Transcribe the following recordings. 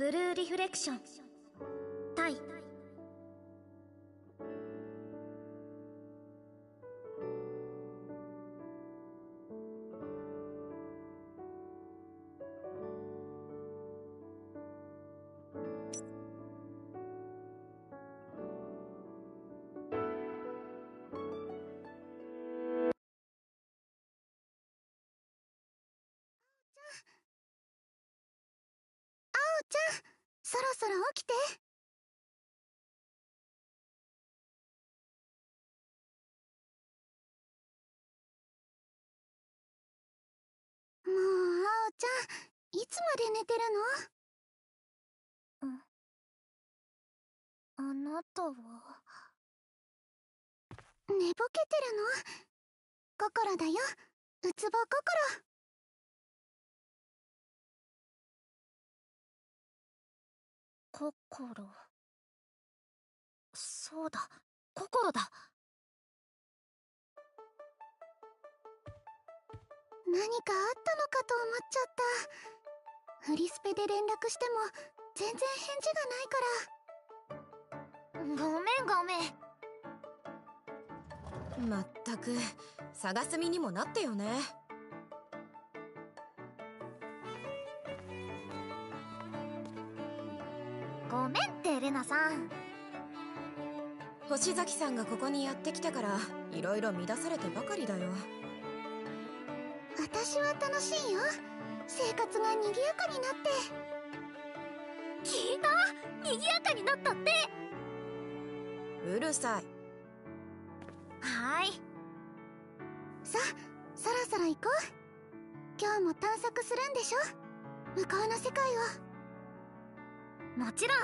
ブルーリフレクション対ちゃん、そろそろ起きて。もう、あおちゃん、いつまで寝てるあなたはの？寝ぼけてるの？心だよ、うつぼ心。そうだ、心だ。何かあったのかと思っちゃった。フリスペで連絡しても全然返事がないから。ごめんごめん。まったく探す身にもなってよね。ごめんってレナさん。星崎さんがここにやってきてからいろいろ乱されてばかりだよ。私は楽しいよ、生活が賑やかになって。聞いた？賑やかになったって。うるさい。はーい。さあ、そろそろ行こう。今日も探索するんでしょ、向こうの世界を。もちろん。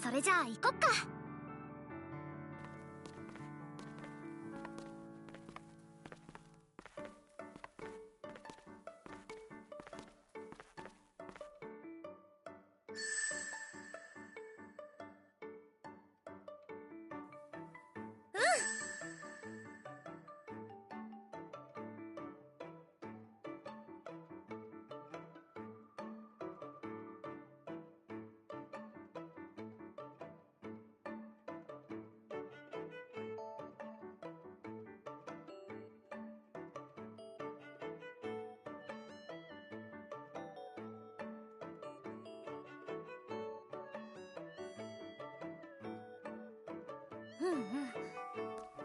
それじゃあ行こっか。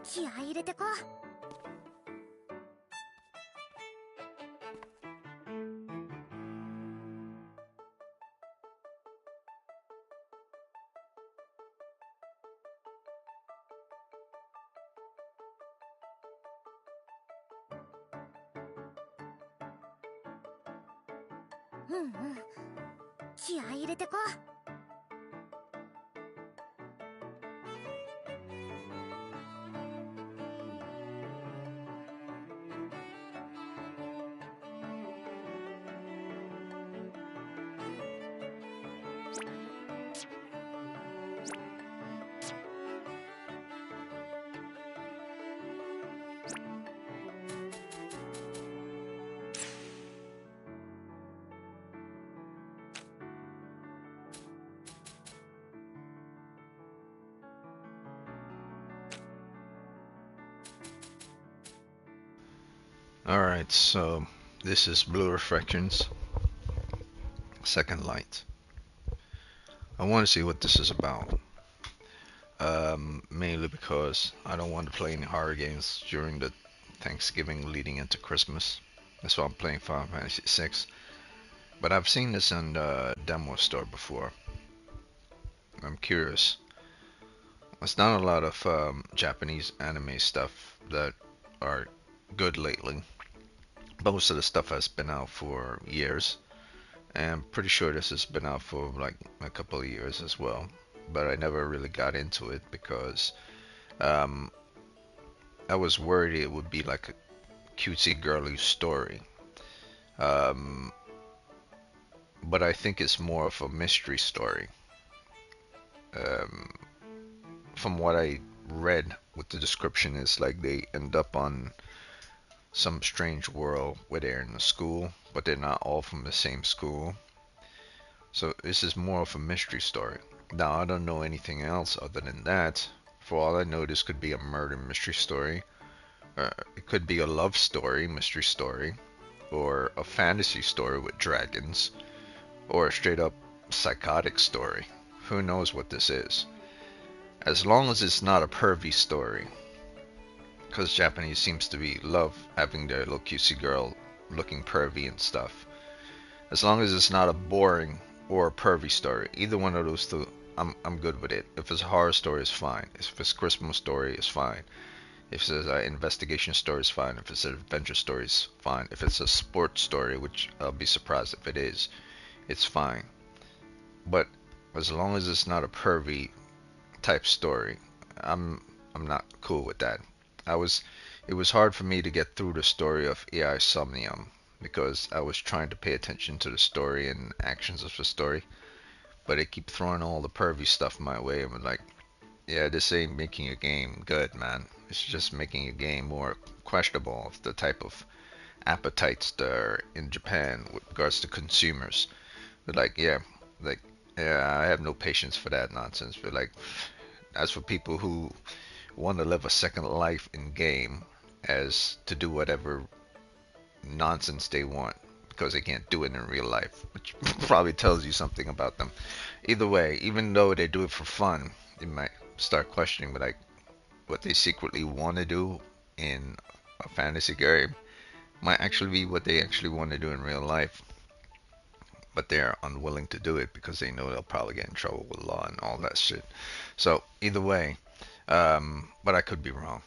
気合い入れてこ。気合い入れてこ。Alright, so this is Blue Reflections, Second Light. I want to see what this is about. Mainly because I don't want to play any horror games during the Thanksgiving leading into Christmas. That's why I'm playing Final Fantasy VI. But I've seen this in the demo store before. I'm curious. There's not a lot of Japanese anime stuff that are good lately. Most of the stuff has been out for years, and I'm pretty sure this has been out for like a couple of years as well, but I never really got into it because I was worried it would be like a cutesy girly story, um, but I think it's more of a mystery story. um, from what I read with the description, is like they end up on some strange world where they're in a school, but they're not all from the same school. So this is more of a mystery story. Now I don't know anything else other than that. For all I know, this could be a murder mystery story. It could be a love story, mystery story, or a fantasy story with dragons, or a straight up psychotic story. Who knows what this is? As long as it's not a pervy story, because Japanese seems to be love having their little cutesy girl looking pervy and stuff. As long as it's not a boring or a pervy story, either one of those two, I'm good with it. If it's a horror story, it's fine. If it's a Christmas story, it's fine. If it's an investigation story, it's fine. If it's an adventure story, it's fine. If it's a sports story, which I'll be surprised if it is, it's fine. But as long as it's not a pervy type story, I'm not cool with that. It was hard for me to get through the story of AI Somnium because I was trying to pay attention to the story and actions of the story, but they keep throwing all the pervy stuff my way. I'm like, yeah, this ain't making a game good, man. It's just making a game more questionable of the type of appetites that are in Japan with regards to consumers. But like, yeah, I have no patience for that nonsense. But like, as for people who want to live a second life in game as to do whatever nonsense they want because they can't do it in real life, which probably tells you something about them. Either way, even though they do it for fun, you might start questioning like what they secretly want to do in a fantasy game might actually be what they actually want to do in real life, but they're unwilling to do it because they know they'll probably get in trouble with law and all that shit. So either way, but I could be wrong.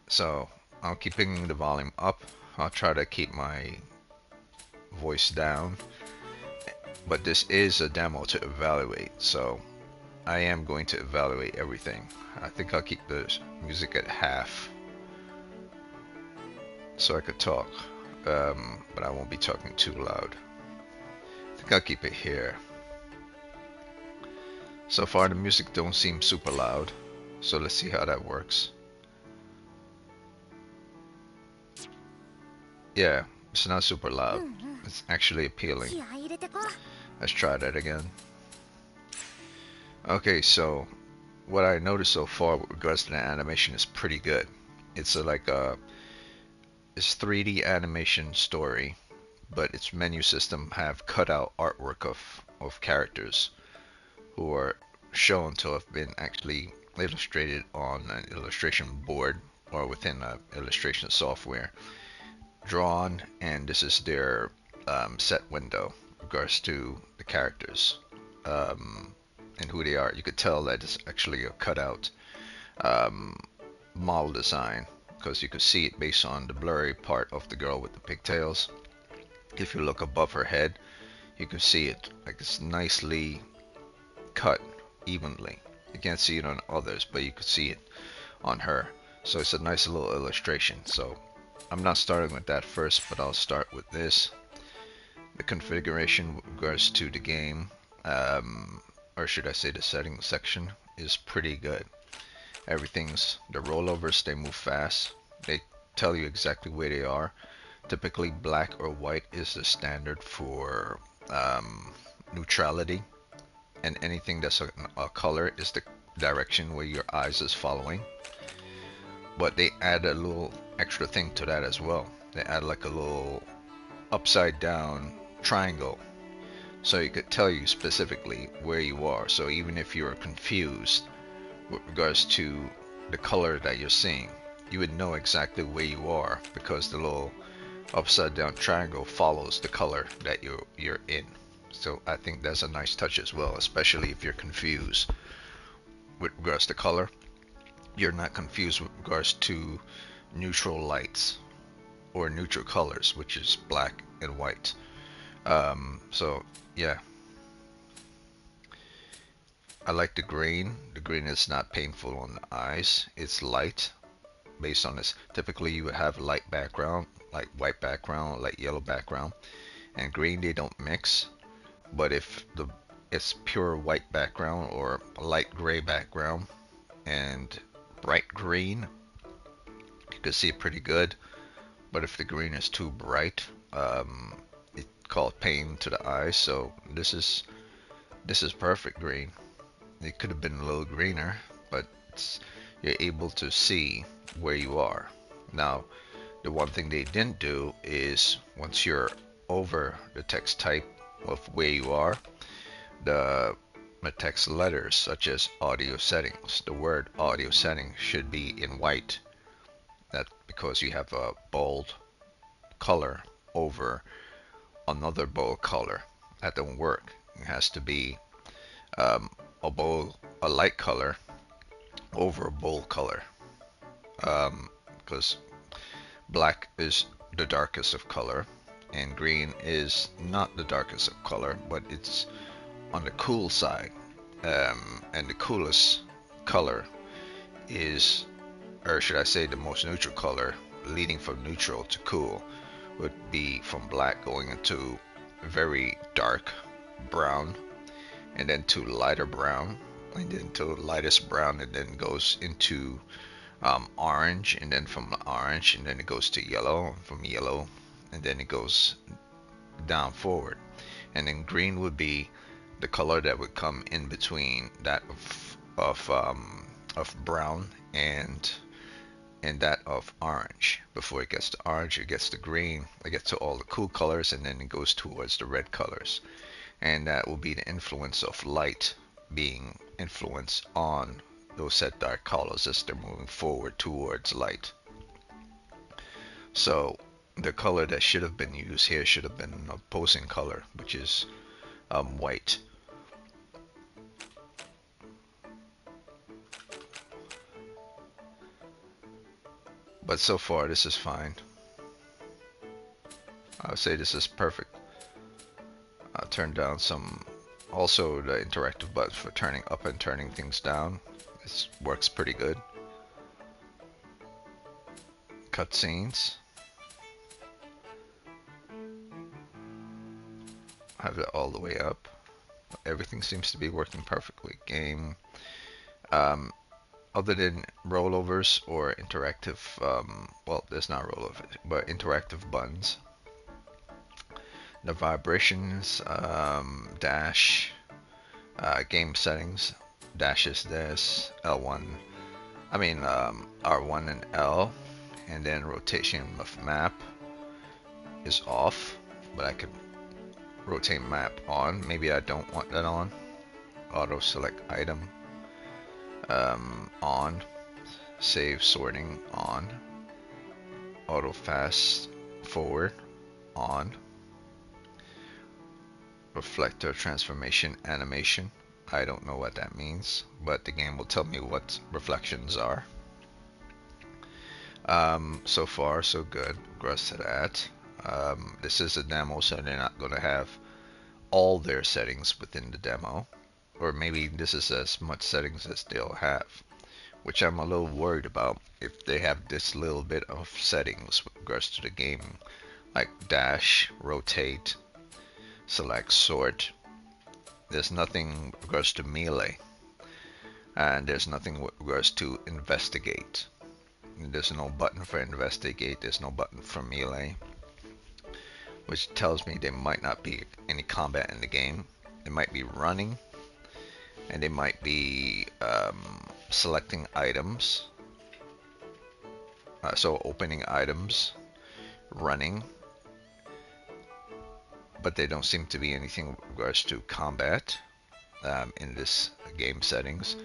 So I'm keeping the volume up. I'll try to keep my voice down, but this is a demo to evaluate, so I am going to evaluate everything. I think I'll keep the music at half so I could talk, but I won't be talking too loud. I think I'll keep it here. So far the music don't seem super loud, so let's see how that works. Yeah, it's not super loud. It's actually appealing. Let's try that again. Okay, so what I noticed so far with regards to the animation is pretty good. It's it's 3D animation story, but its menu system have cut out artwork of characters who are shown to have been actually illustrated on an illustration board or within a illustration software, drawn, and this is their set window in regards to the characters and who they are. You could tell that it's actually a cutout model design because you could see it based on the blurry part of the girl with the pigtails. If you look above her head, you can see it like it's nicely cut evenly. You can't see it on others, but you could see it on her. So it's a nice little illustration. So I'm not starting with that first, but I'll start with this. The configuration with regards to the game, or should I say the settings section, is pretty good. Everything's, the rollovers, they move fast. They tell you exactly where they are. Typically black or white is the standard for neutrality, and anything that's a color is the direction where your eyes is following. But they add a little extra thing to that as well. They add like a little upside down triangle, so it could tell you specifically where you are. So even if you're confused with regards to the color that you're seeing, you would know exactly where you are because the little upside down triangle follows the color that you're in. So I think that's a nice touch as well, especially if you're confused with regards to color. You're not confused with regards to neutral lights or neutral colors, which is black and white. So yeah, I like the green. The green is not painful on the eyes. It's light based on this. Typically you would have light background, like white background, like yellow background, and green, they don't mix. But if it's pure white background or a light gray background and bright green, you can see it pretty good. but if the green is too bright, it causes pain to the eye. So this is perfect green. It could have been a little greener, but you're able to see where you are. Now, the one thing they didn't do is once you're over the text type of where you are, the text letters such as audio settings, the word audio settings should be in white. That because you have a bold color over another bold color. That don't work. It has to be a light color over a bold color, because black is the darkest of color and green is not the darkest of color, but it's on the cool side, and the coolest color is, or should I say the most neutral color leading from neutral to cool would be from black going into very dark brown, and then to lighter brown, and then to lightest brown, and then goes into orange, and then from orange, and then it goes to yellow, and from yellow, and then it goes down forward. And then green would be the color that would come in between that of brown and that of orange. Before it gets to orange, it gets to green, it gets to all the cool colors, and then it goes towards the red colors. And that will be the influence of light being influenced on those set dark colors as they're moving forward towards light. So the color that should have been used here should have been an opposing color, which is white. But so far this is fine. I would say this is perfect. I'll turn down some, also the interactive buttons for turning up and turning things down. This works pretty good. Cutscenes. Have it all the way up. Everything seems to be working perfectly. Game. Other than rollovers or interactive, well, there's not rollover, but interactive buttons. The vibrations, dash, game settings, dash is this, L1, R1 and L, and then rotation of map is off, but I could rotate map on. Maybe I don't want that on. Auto select item on. Save sorting on. Auto fast forward on. Reflector transformation animation. I don't know what that means, but the game will tell me what reflections are. So far so good. Regards to that. This is a demo, so they're not going to have all their settings within the demo, or maybe this is as much settings as they'll have, which I'm a little worried about. If they have this little bit of settings with regards to the game, like dash, rotate, select, sort, there's nothing with regards to melee, and there's nothing with regards to investigate. There's no button for investigate, there's no button for melee, which tells me there might not be any combat in the game. It might be running, and they might be selecting items, so opening items, running, but there don't seem to be anything with regards to combat in this game settings,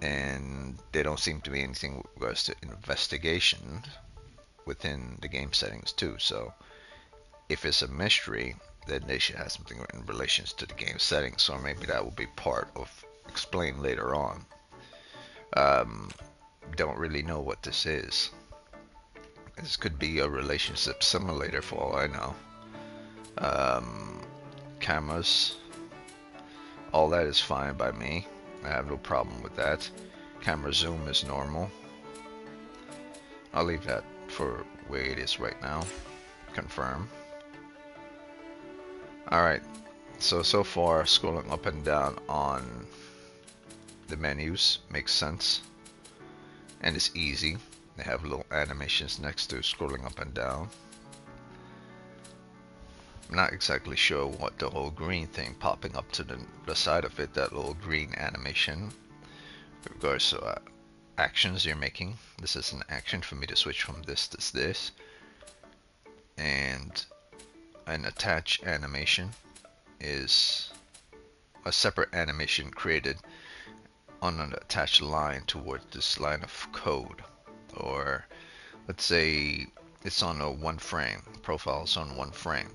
and there don't seem to be anything with regards to investigation within the game settings too. So if it's a mystery, then they should have something in relations to the game settings, or maybe that will be part of explained later on. Don't really know what this is. This could be a relationship simulator for all I know. Cameras, all that is fine by me. I have no problem with that. Camera zoom is normal. I'll leave that for where it is right now. Confirm. Alright, so far scrolling up and down on the menus makes sense, and it's easy. They have little animations next to scrolling up and down. I'm not exactly sure what the whole green thing popping up to the side of it, that little green animation. With regards to actions you're making, this is an action for me to switch from this to this. And an attach animation is a separate animation created on an attached line towards this line of code. Or let's say it's on a one frame, profile is on one frame.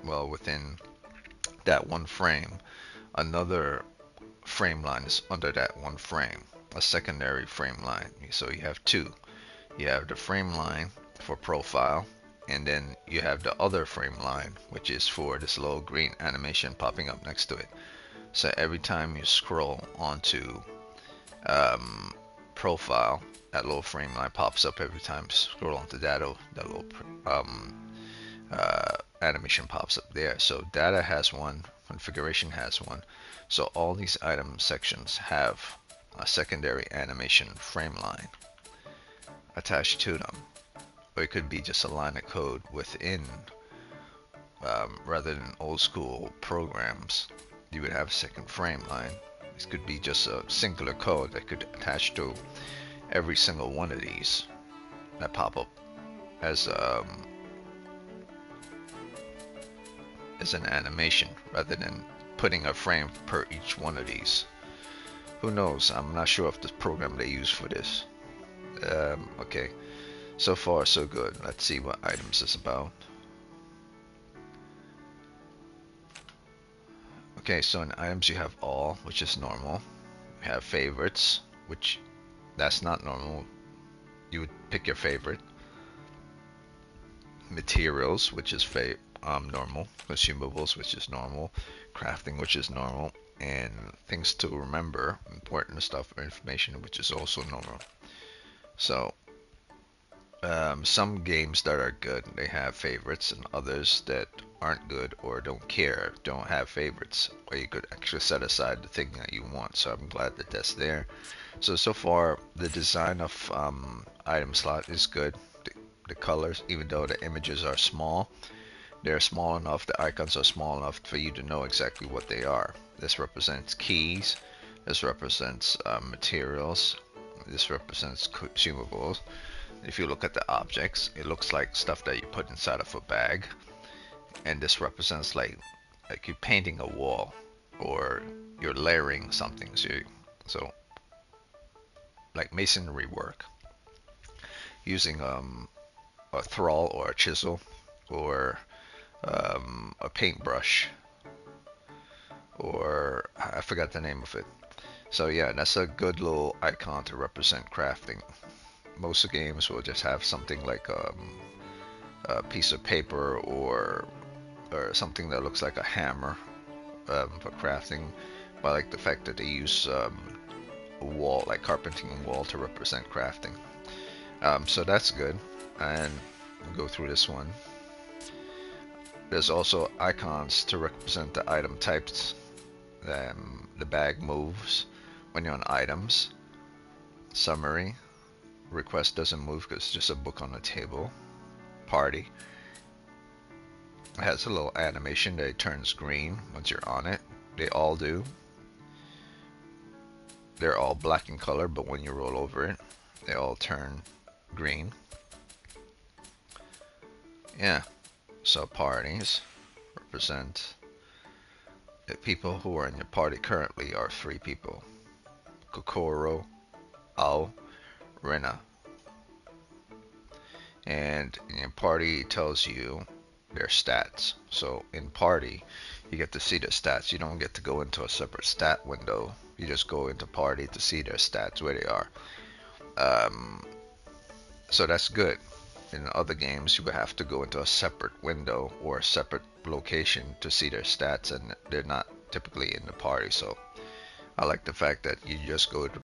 Well, within that one frame, another frame line is under that one frame, a secondary frame line. So you have two. You have the frame line for profile, and then you have the other frame line, which is for this little green animation popping up next to it. So every time you scroll onto profile, that little frame line pops up. Every time you scroll onto data, that little animation pops up there. So data has one, configuration has one. So all these item sections have a secondary animation frame line attached to them. Or it could be just a line of code within, rather than old school programs, you would have a second frame line. This could be just a singular code that could attach to every single one of these that pop up as an animation, rather than putting a frame per each one of these. Who knows? I'm not sure of the program they use for this. Okay, so far so good. Let's see what items is about. Okay, so in items you have all, which is normal. You have favorites, which that's not normal. You would pick your favorite. Materials, which is normal. Consumables, which is normal. Crafting, which is normal. And things to remember, important stuff or information, which is also normal. So some games that are good, they have favorites, and others that aren't good or don't care don't have favorites, where you could actually set aside the thing that you want. So I'm glad that that's there. So far the design of item slot is good. The colors, even though the images are small, they're small enough, the icons are small enough for you to know exactly what they are. This represents keys, this represents materials, this represents consumables. If you look at the objects, it looks like stuff that you put inside of a bag. And this represents like you're painting a wall, or you're layering something. So like masonry work, using a thrall or a chisel, or a paintbrush, or I forgot the name of it. So yeah, that's a good little icon to represent crafting. Most of the games will just have something like a piece of paper, or something that looks like a hammer for crafting. But I like the fact that they use a wall, like carpenting wall, to represent crafting. So that's good. And we'll go through this one. There's also icons to represent the item types. The bag moves when you're on items. Summary. Request doesn't move because it's just a book on the table. Party. It has a little animation that it turns green once you're on it. They all do. They're all black in color, but when you roll over it, they all turn green. Yeah. So parties represent the people who are in your party currently are 3 people. Kokoro, Ao, Rena. And in your party it tells you their stats. So in party you get to see the stats. You don't get to go into a separate stat window. You just go into party to see their stats, where they are. So that's good. In other games you would have to go into a separate window or a separate location to see their stats, and they're not typically in the party. So I like the fact that you just go to,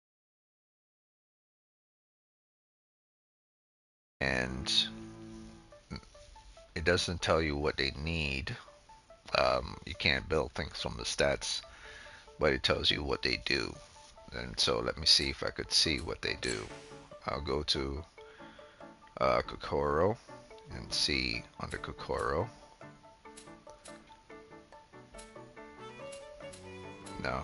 and it doesn't tell you what they need. You can't build things from the stats, but it tells you what they do. And so let me see if I could see what they do. I'll go to Kokoro and see under Kokoro. No.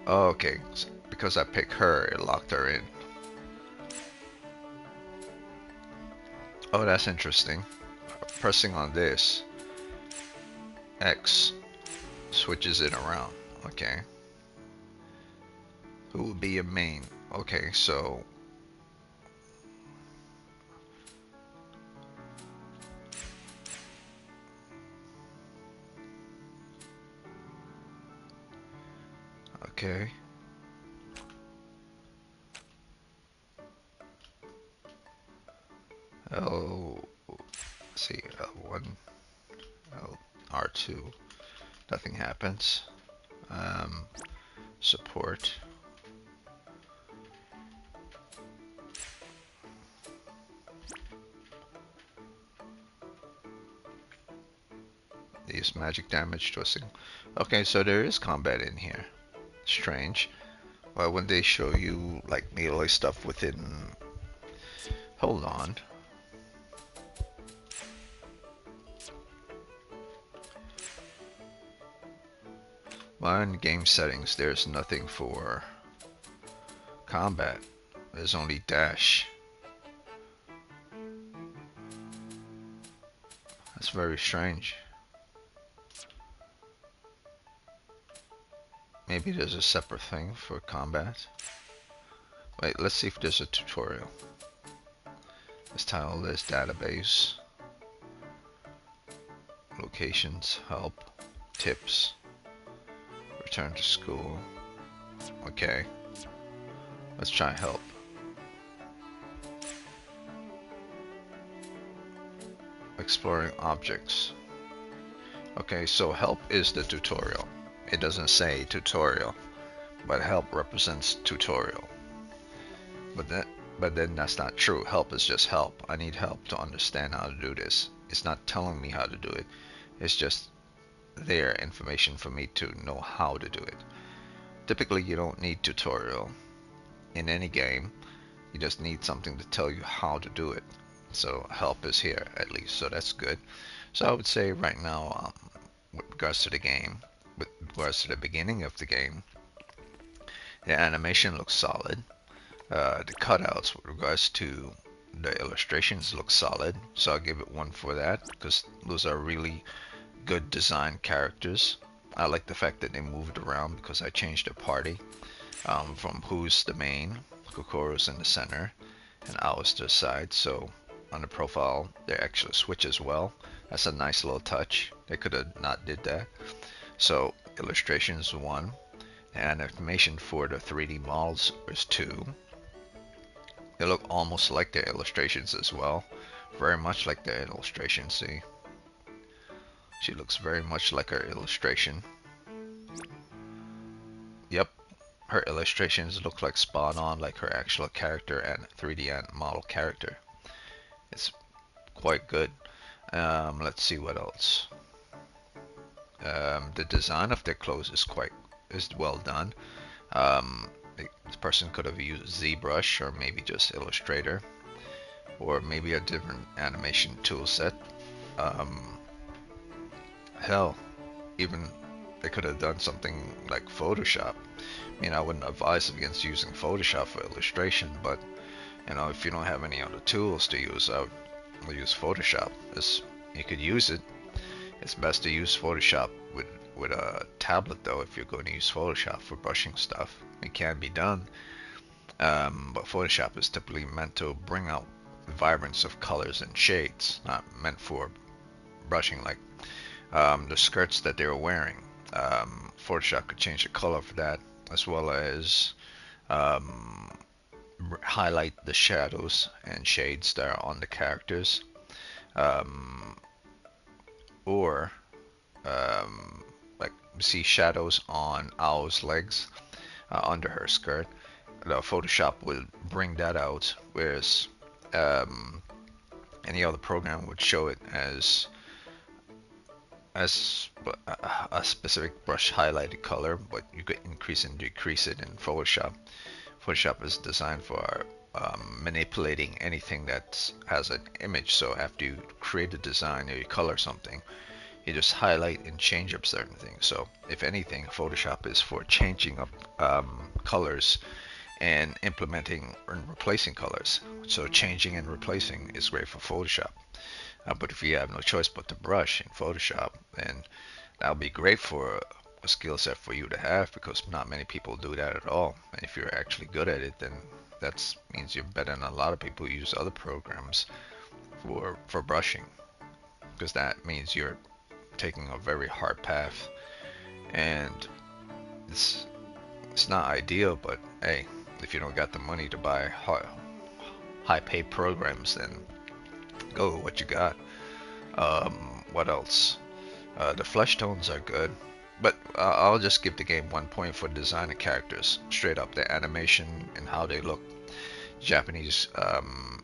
Oh, okay, because I picked her, it locked her in. Oh, that's interesting. Pressing on this, X switches it around. Okay. Who would be your main? Okay, so okay. L, see, L1, L, R2. Nothing happens. Support. Use magic damage twisting. Okay, so there is combat in here. Strange. Why wouldn't they show you like melee stuff within? Hold on. Well, in game settings, there's nothing for combat. There's only dash. That's very strange. Maybe there's a separate thing for combat. Wait, let's see if there's a tutorial. This title is database, locations, help, tips, return to school. Okay, let's try help. Exploring objects. Okay, so help is the tutorial. It doesn't say tutorial, but help represents tutorial. But then that's not true. Help is just help. I need help to understand how to do this. It's not telling me how to do it. It's just there information for me to know how to do it. Typically, you don't need tutorial in any game. You just need something to tell you how to do it. So help is here at least. So that's good. So I would say right now, with regards to the game, with regards to the beginning of the game, the animation looks solid. The cutouts with regards to the illustrations look solid, so I'll give it 1 for that, because those are really good design characters. I like the fact that they moved around because I changed the party from who's the main, Kokoro's in the center, and Ao's to the side, so on the profile they actually switch as well. That's a nice little touch. They could have not did that. So illustrations 1, and animation for the 3D models is 2. They look almost like their illustrations as well. Very much like their illustration, see? She looks very much like her illustration. Yep, her illustrations look like spot on like her actual character and 3D model character. It's quite good. Let's see what else. The design of their clothes is well done. This person could have used ZBrush or maybe just Illustrator, or maybe a different animation tool set. Hell, even they could have done something like Photoshop. I mean, I wouldn't advise against using Photoshop for illustration, but you know, if you don't have any other tools to use, I would use Photoshop. You could use it. It's best to use Photoshop with a tablet though if you're going to use Photoshop for brushing stuff. It can be done, but Photoshop is typically meant to bring out vibrance of colors and shades, not meant for brushing. Like the skirts that they were wearing, Photoshop could change the color for that, as well as highlight the shadows and shades that are on the characters, or like see shadows on Ao's legs under her skirt. The Photoshop would bring that out, whereas any other program would show it as as a specific brush highlighted color, but you could increase and decrease it in Photoshop. Photoshop is designed for manipulating anything that has an image. So after you create a design or you color something, you just highlight and change up certain things. So if anything, Photoshop is for changing up colors and implementing and replacing colors. So changing and replacing is great for Photoshop. But if you have no choice but to brush in Photoshop, then that'll be great for a skill set for you to have, because not many people do that at all. And if you're actually good at it, then that means you're better than a lot of people who use other programs for brushing, because that means you're taking a very hard path. And it's not ideal, but hey, if you don't got the money to buy high paid programs, then go with what you got. What else? The flesh tones are good, but I'll just give the game 1 point for design of characters. Straight up, the animation and how they look. Japanese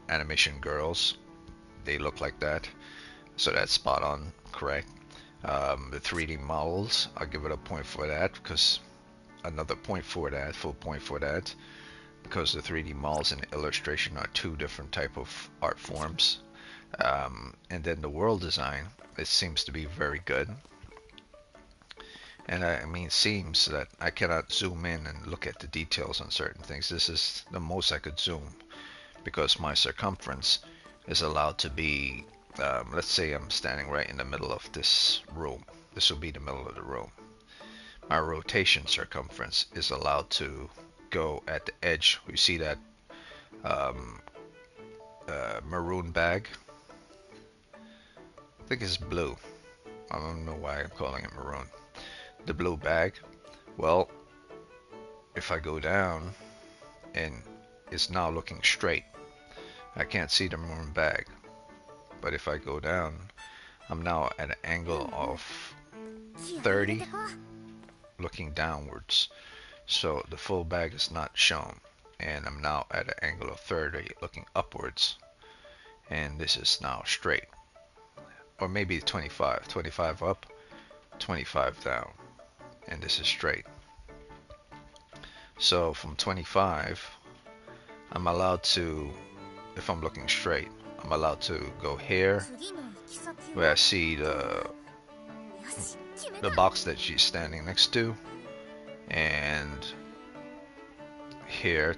animation girls, they look like that, so that's spot on correct. The 3D models, I'll give it a point for that, because another point for that, full point for that, because the 3D models and the illustration are two different type of art forms. And then the world design, it seems to be very good. And I mean, seems that I cannot zoom in and look at the details on certain things. This is the most I could zoom, because my circumference is allowed to be, let's say I'm standing right in the middle of this room. This will be the middle of the room. My rotation circumference is allowed to go at the edge. You see that maroon bag? I think it's blue. I don't know why I'm calling it maroon. The blue bag. Well, if I go down and it's now looking straight, I can't see the maroon bag. But if I go down, I'm now at an angle of 30 looking downwards. So the full bag is not shown, and I'm now at an angle of 30 looking upwards, and this is now straight. Or maybe 25 up, 25 down, and this is straight. So from 25, I'm allowed to, if I'm looking straight, I'm allowed to go here where I see the box that she's standing next to, and here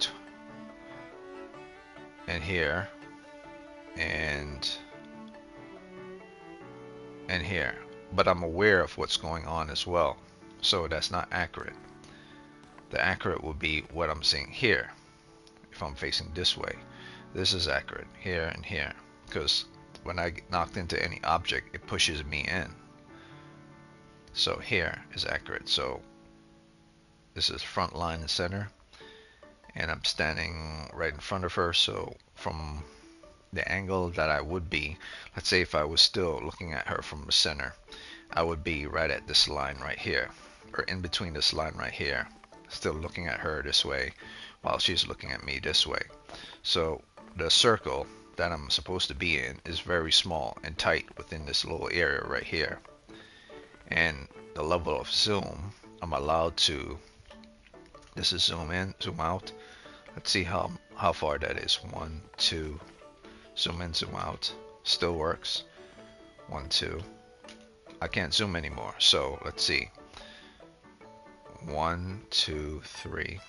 and here and here, but I'm aware of what's going on as well, so that's not accurate. The accurate will be what I'm seeing here. If I'm facing this way, this is accurate here and here, because when I get knocked into any object, it pushes me in. So here is accurate. So this is front line and center, and I'm standing right in front of her. So from the angle that I would be, let's say if I was still looking at her from the center, I would be right at this line right here, or in between this line right here, still looking at her this way while she's looking at me this way. So the circle that I'm supposed to be in is very small and tight within this little area right here. And the level of zoom, I'm allowed to, this is zoom in, zoom out. Let's see how far that is. 1, 2, zoom in, zoom out. Still works. 1, 2. I can't zoom anymore. So let's see. 1, 2, 3.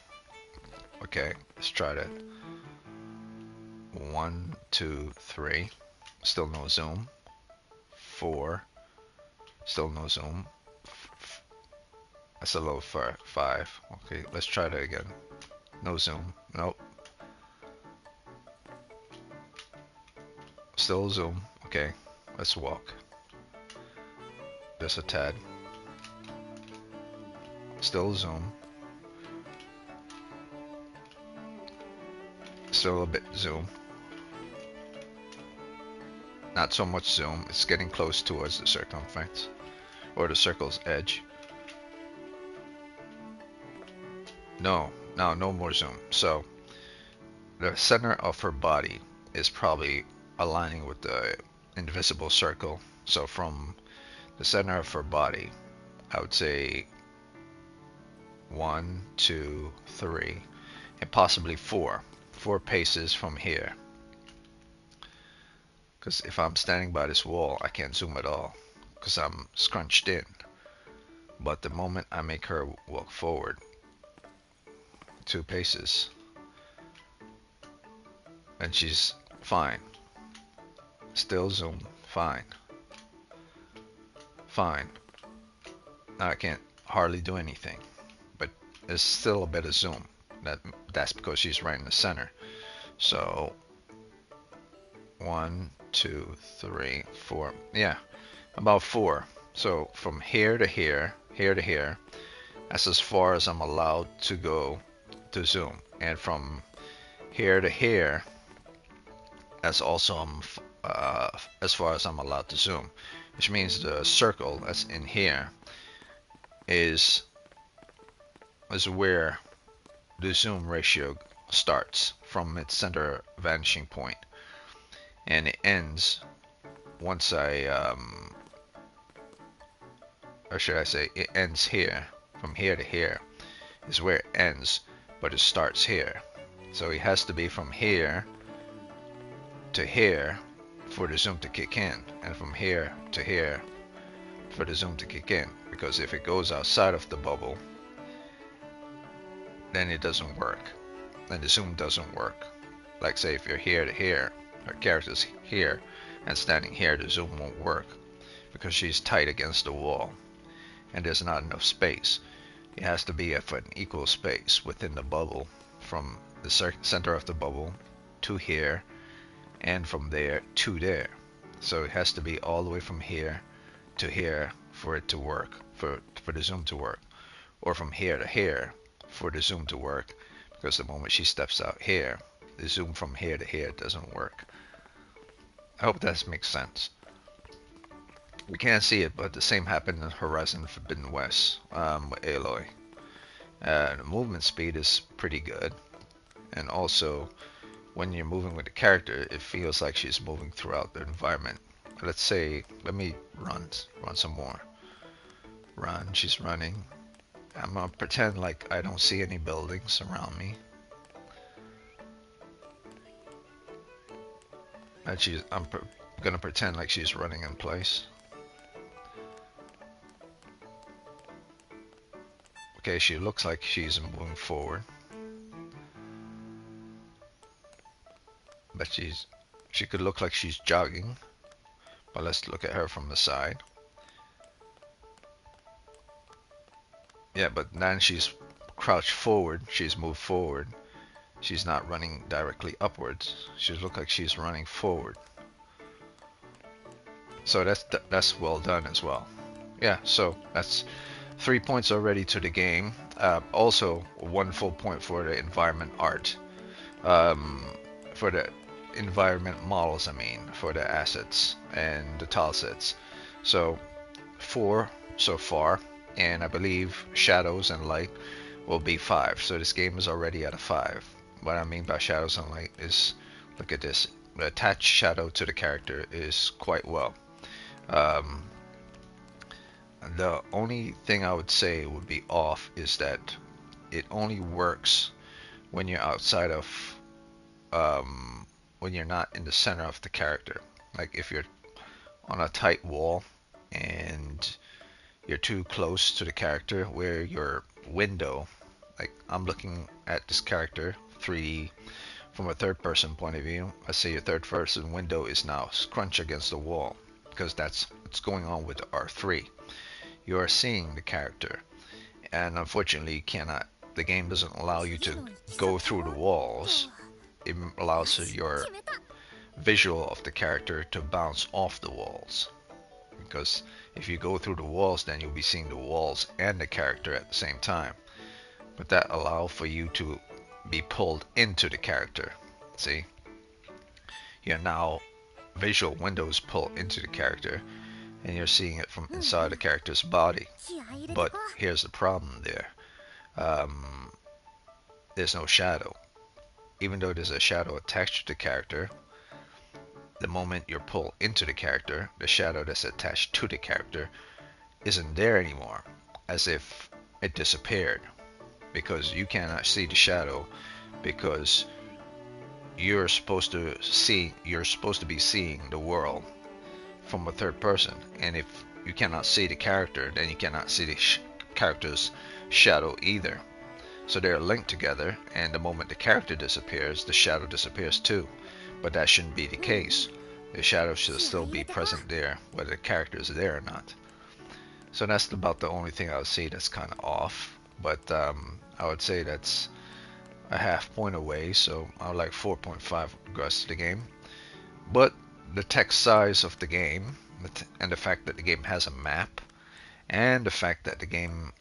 Okay, let's try that. 1, 2, 3. Still no zoom. 4. Still no zoom. That's a low 5. Okay, let's try that again. No zoom. Nope. Still zoom. Okay, let's walk. Just a tad. Still zoom. Still a bit zoom. Not so much zoom. It's getting close towards the circumference or the circle's edge. No more zoom. So the center of her body is probably aligning with the invisible circle. So from the center of her body, I would say 1, 2, 3, and possibly 4 paces from here. Because if I'm standing by this wall, I can't zoom at all because I'm scrunched in. But the moment I make her walk forward 2 paces, and she's fine. Still zoom, fine. Fine. Now I can't hardly do anything, but there's still a bit of zoom. That's because she's right in the center. So 1, 2, 3, 4. Yeah, about 4. So from here to here, here to here, that's as far as I'm allowed to go to zoom. And from here to here, that's also as far as I'm allowed to zoom. Which means the circle that's in here is where the zoom ratio starts from its center vanishing point, and it ends once or should I say, it ends here. From here to here is where it ends, but it starts here. So it has to be from here to here for the zoom to kick in, and from here to here for the zoom to kick in. Because if it goes outside of the bubble, then it doesn't work. Then the zoom doesn't work. Like say if you're here to here, her character's here and standing here, the zoom won't work because she's tight against the wall and there's not enough space. It has to be for an equal space within the bubble, from the center of the bubble to here, and from there to there. So it has to be all the way from here to here for it to work, for the zoom to work, or from here to here for the zoom to work, because the moment she steps out here, the zoom from here to here doesn't work. I hope that makes sense. We can't see it, but the same happened in Horizon Forbidden West with Aloy. The movement speed is pretty good, and also when you're moving with the character, it feels like she's moving throughout the environment. Let's say, let me run some more. Run, she's running. I'm gonna pretend like I don't see any buildings around me. And I'm gonna pretend like she's running in place. Okay, she looks like she's moving forward. But she could look like she's jogging. But let's look at her from the side. Yeah, but then she's crouched forward. She's moved forward. She's not running directly upwards. She looks like she's running forward. So that's well done as well. Yeah, so that's 3 points already to the game. Also 1 full point for the environment art. For the environment models, I mean, for the assets and the tile sets. So 4 so far, and I believe shadows and light will be 5. So this game is already at a 5. What I mean by shadows and light is, look at this. The attached shadow to the character is quite well. The only thing I would say would be off is that it only works when you're outside of when you're not in the center of the character. Like if you're on a tight wall and you're too close to the character, where your window, like I'm looking at this character 3D from a third person point of view. I say your third person window is now scrunched against the wall, because that's what's going on with the R3. You are seeing the character, and unfortunately you cannot, the game doesn't allow you to go through the walls. It allows your visual of the character to bounce off the walls, because if you go through the walls, then you'll be seeing the walls and the character at the same time. But that allows for you to be pulled into the character. See, you're now visual windows pull into the character, and you're seeing it from inside the character's body. But here's the problem there. There's no shadow. Even though there's a shadow attached to the character, the moment you're pulled into the character, the shadow that's attached to the character isn't there anymore, as if it disappeared, because you cannot see the shadow, because you're supposed to be seeing the world from a third person, and if you cannot see the character, then you cannot see the character's shadow either. So they're linked together, and the moment the character disappears, the shadow disappears too. But that shouldn't be the case. The shadow should still be present there, whether the character is there or not. So that's about the only thing I would say that's kind of off. But I would say that's a half point away, so I would like 4.5 with regards to the game. But the text size of the game, and the fact that the game has a map, and the fact that the game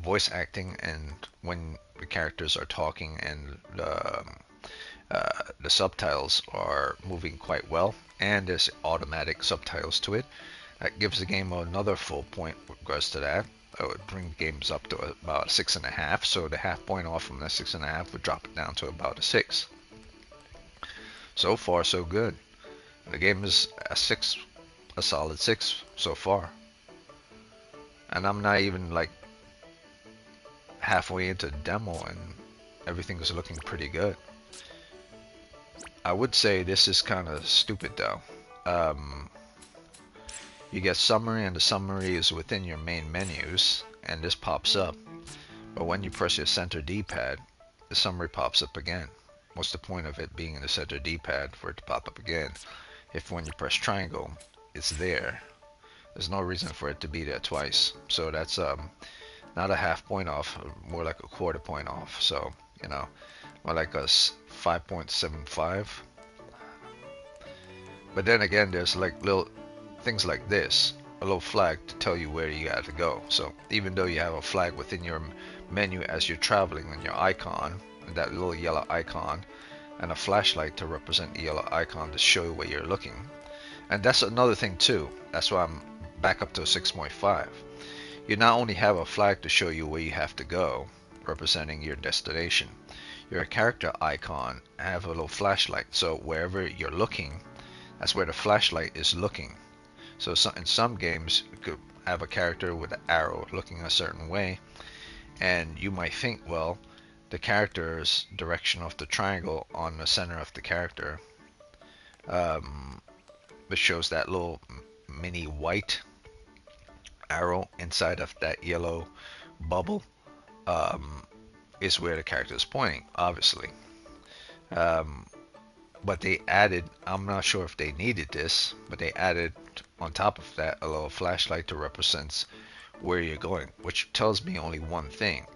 voice acting, and when the characters are talking and the subtitles are moving quite well, and there's automatic subtitles to it, that gives the game another full point with regards to that. I would bring the games up to about 6.5, so the half point off from that 6.5 would drop it down to about a 6. So far, so good. The game is a solid 6 so far. And I'm not even like halfway into the demo, and everything is looking pretty good. I would say this is kind of stupid though. You get summary, and the summary is within your main menus, and this pops up. But when you press your center D-pad, the summary pops up again. What's the point of it being in the center D-pad for it to pop up again if when you press triangle it's there? There's no reason for it to be there twice. So that's not a half point off, more like a quarter point off. So, you know, more like a 5.75. But then again, there's like little things like this, a little flag to tell you where you got to go. So even though you have a flag within your menu as you're traveling on your icon, that little yellow icon, and a flashlight to represent the yellow icon to show you where you're looking. And that's another thing too. That's why I'm back up to a 6.5. You not only have a flag to show you where you have to go, representing your destination, your character icon have a little flashlight, so wherever you're looking, that's where the flashlight is looking. So in some games, you could have a character with an arrow looking a certain way, and you might think, well, the character's direction of the triangle on the center of the character, which shows that little mini white arrow inside of that yellow bubble, is where the character is pointing, obviously. But they added, I'm not sure if they needed this, but they added on top of that a little flashlight to represent where you're going, which tells me only one thing.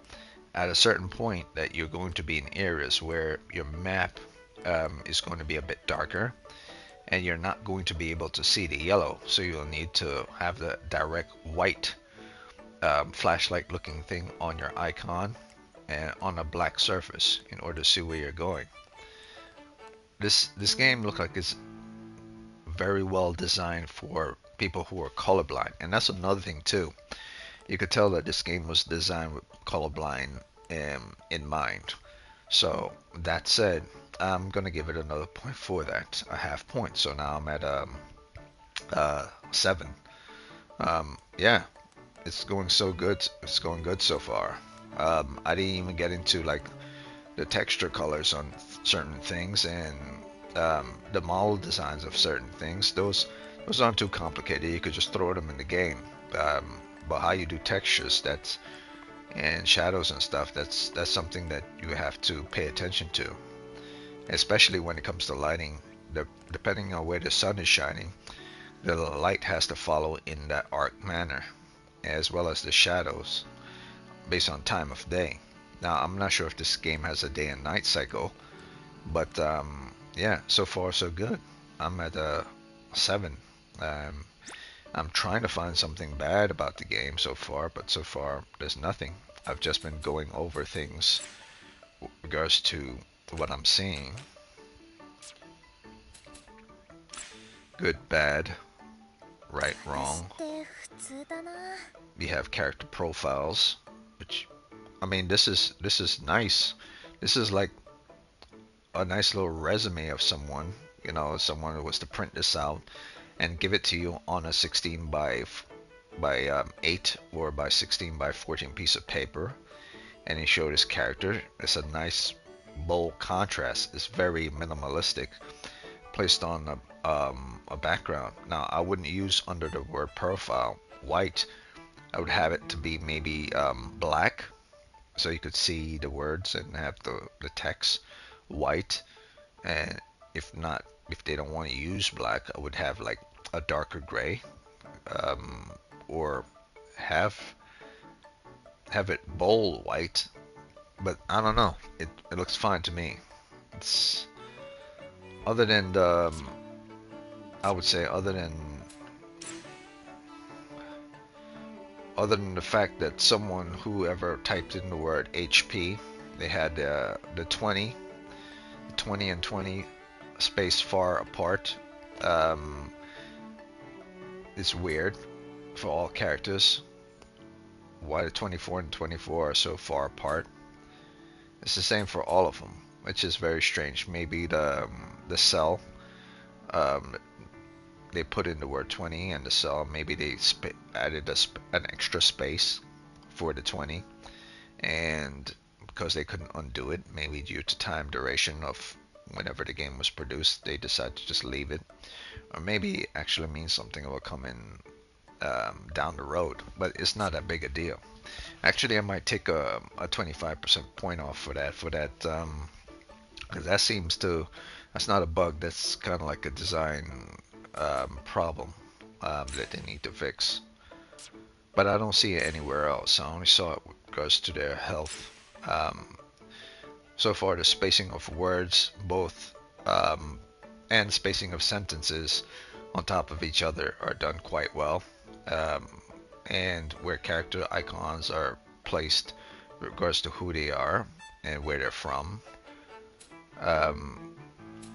At a certain point that you're going to be in areas where your map is going to be a bit darker, and you're not going to be able to see the yellow, so you'll need to have the direct white flashlight looking thing on your icon and on a black surface in order to see where you're going. This game looks like it's very well designed for people who are colorblind, and that's another thing too. You could tell that this game was designed with colorblind in mind. So that said, I'm gonna give it another point for that, a half point. So now I'm at 7. Yeah, it's going so good. It's going good so far. I didn't even get into like the texture colors on certain things, and the model designs of certain things. Those aren't too complicated. You could just throw them in the game. But how you do textures, and shadows and stuff, that's something that you have to pay attention to, especially when it comes to lighting. Depending on where the sun is shining, the light has to follow in that arc manner, as well as the shadows based on time of day. Now I'm not sure if this game has a day and night cycle, but yeah, so far so good. I'm at a 7. I'm trying to find something bad about the game so far, but so far there's nothing. I've just been going over things with regards to what I'm seeing. Good, bad, right, wrong. We have character profiles, which, I mean, this is nice. This is like a nice little resume of someone you know, someone was to print this out and give it to you on a 16 by 8 or by 16 by 14 piece of paper, and he showed his character. It's a nice bold contrast. It's very minimalistic, placed on a background. Now I wouldn't use under the word profile white. I would have it to be maybe black, so you could see the words and have the text white. And if not, if they don't want to use black, I would have like a darker gray, or have it bold white. But I don't know. It looks fine to me. It's other than the I would say other than the fact that whoever typed in the word HP, they had the 20 and 20 spaced far apart. It's weird for all characters. Why the 24 and 24 are so far apart? It's the same for all of them, which is very strange. Maybe the cell, um, they put in the word 20 and the cell. Maybe they added an extra space for the 20, and because they couldn't undo it, maybe due to time duration of whenever the game was produced, they decided to just leave it. Or maybe it actually means something will come in down the road, but it's not that big a deal. Actually, I might take a 25% point off for that, because that's not a bug. That's kind of like a design problem that they need to fix. But I don't see it anywhere else. I only saw it with regards to their health. So far, the spacing of words, both, and spacing of sentences on top of each other are done quite well. And where character icons are placed with regards to who they are and where they're from,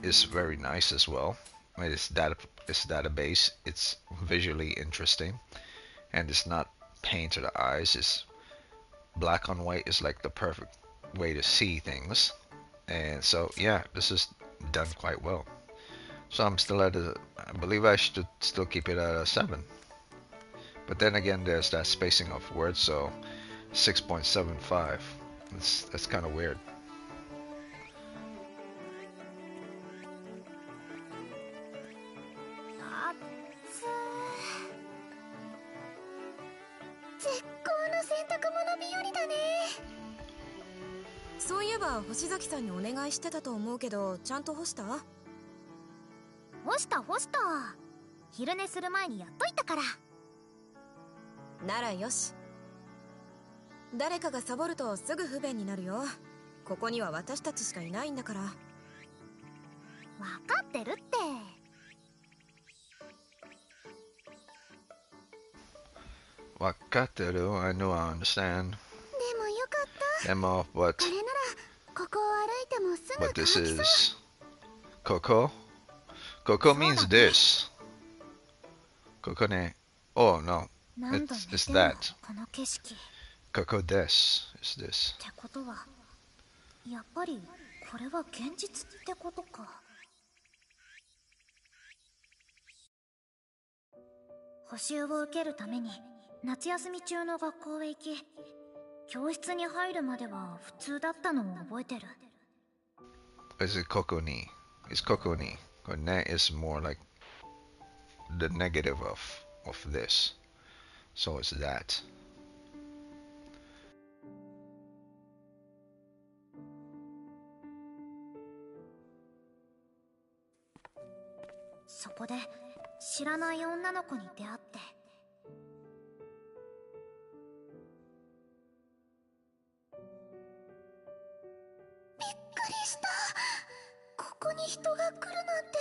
is very nice as well. It's database. It's visually interesting, and it's not pain to the eyes. It's black on white is like the perfect way to see things, and so yeah, this is done quite well. So I'm still I believe I should still keep it at a 7. But then again, there's that spacing of words, so 6.75. That's kind of weird.そういえば星崎さんにお願いしてたと思うけど、ちゃんと干した？干した。昼寝する前にやっといたから。ならよし。誰かがサボるとすぐ不便になるよ。ここには私たちしかいないんだから。わかってるって。わかってる? I know, I understand. でもよかった。でも, but これならここを歩いてもすぐ but 乾 this きそう。 is Coco. Coco means this. Coco ne. Oh no, 何度寝 it's ても that. この景色。 Coco des is this. ってことはやっぱりこれは現実ってことか。補習を受けるために夏休み中の学校へ行き、教室に入るまでは普通だったのを覚えてる。Is it Coco ni? It's Coco ni. Ne is more like the negative of this. So it's that. そこで知らない女の子に出会って。びっくりした。ここに人が来るなんて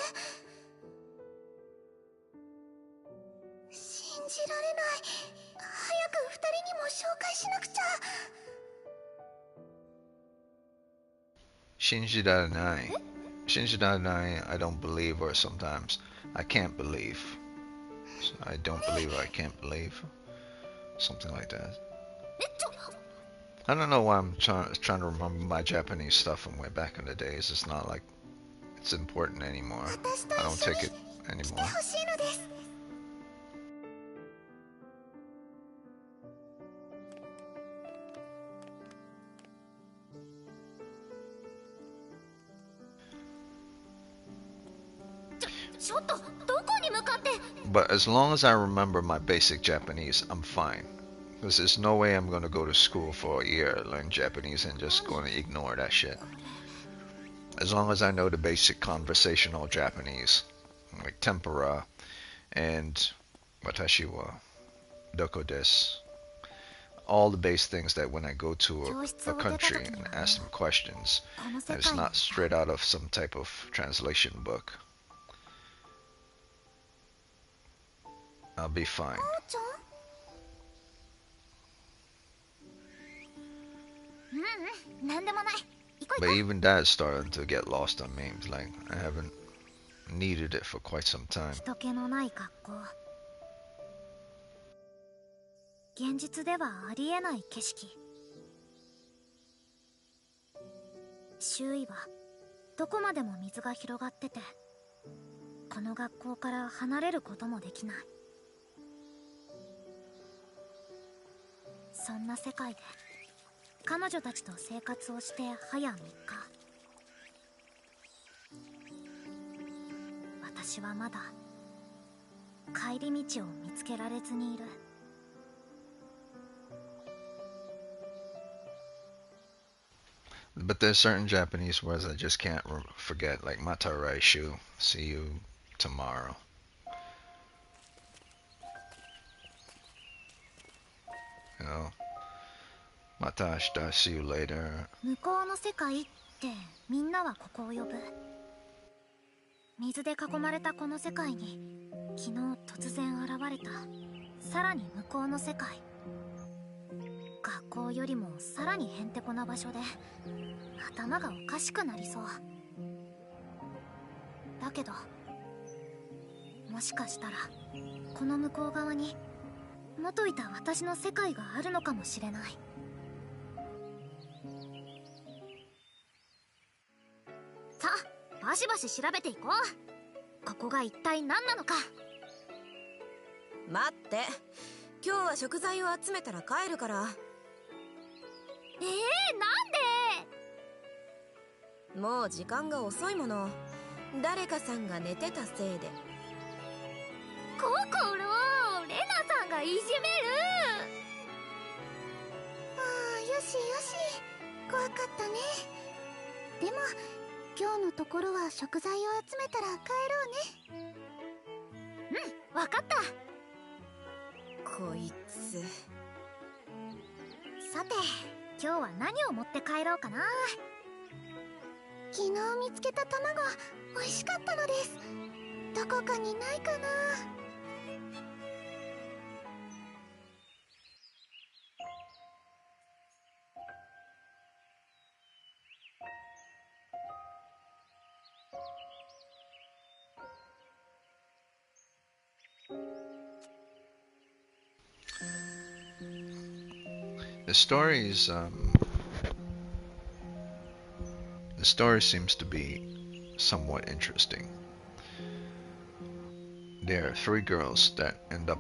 信じられない。早く二人にも紹介しなくちゃ。Shinjidaranai. Shinjidaranai, I don't believe, or sometimes I can't believe. So I don't believe, or I can't believe. Something like that. I don't know why I'm trying to remember my Japanese stuff from way back in the days. It's not like it's important anymore. 私と I 一 don't 緒 take に it 来て anymore. ほしいのです。ちょっとどこに向かって。 But as long as I remember my basic Japanese, I'm fine. Because there's no way I'm gonna go to school for a year, learn Japanese, and just gonna ignore that shit. As long as I know the basic conversational Japanese, like tempura and watashi wa doko desu. All the base things that when I go to a country and ask them questions, that it's not straight out of some type of translation book. I'll be fine. ちゃん、なんでもない。行こう But 行こ even that's starting to get lost on me. Like, I haven't needed it for quite some time. う。人気のない学校。現実ではありえない景色。周囲はどこまでも水が広がってて、この学校から離れることもできない。そんな世界で彼女たちと生活をして早3日。私はまだ帰り道を見つけられずにいる。But there's certain Japanese words I just can't forget, like mataraishu, see you tomorrow. You know, matashita, see you later. 向こうの世界ってみんなはここを呼ぶ。水で囲まれたこの世界に昨日突然現れたさらに向こうの世界。学校よりもさらにへんてこな場所で頭がおかしくなりそう。だけどもしかしたらこの向こう側に元いた私の世界があるのかもしれない。さあバシバシ調べていこう。ここが一体何なのか。待って、今日は食材を集めたら帰るから。なんで。もう時間が遅いもの。誰かさんが寝てたせいで。心レナさんがいじめる。ああ、よしよし、怖かったね。でも今日のところは食材を集めたら帰ろうね。うん、わかった。こいつ。さて今日は何を持って帰ろうかな。昨日見つけた卵美味しかったのです。どこかにないかな。The story is, the story seems to be somewhat interesting. There are 3 girls that end up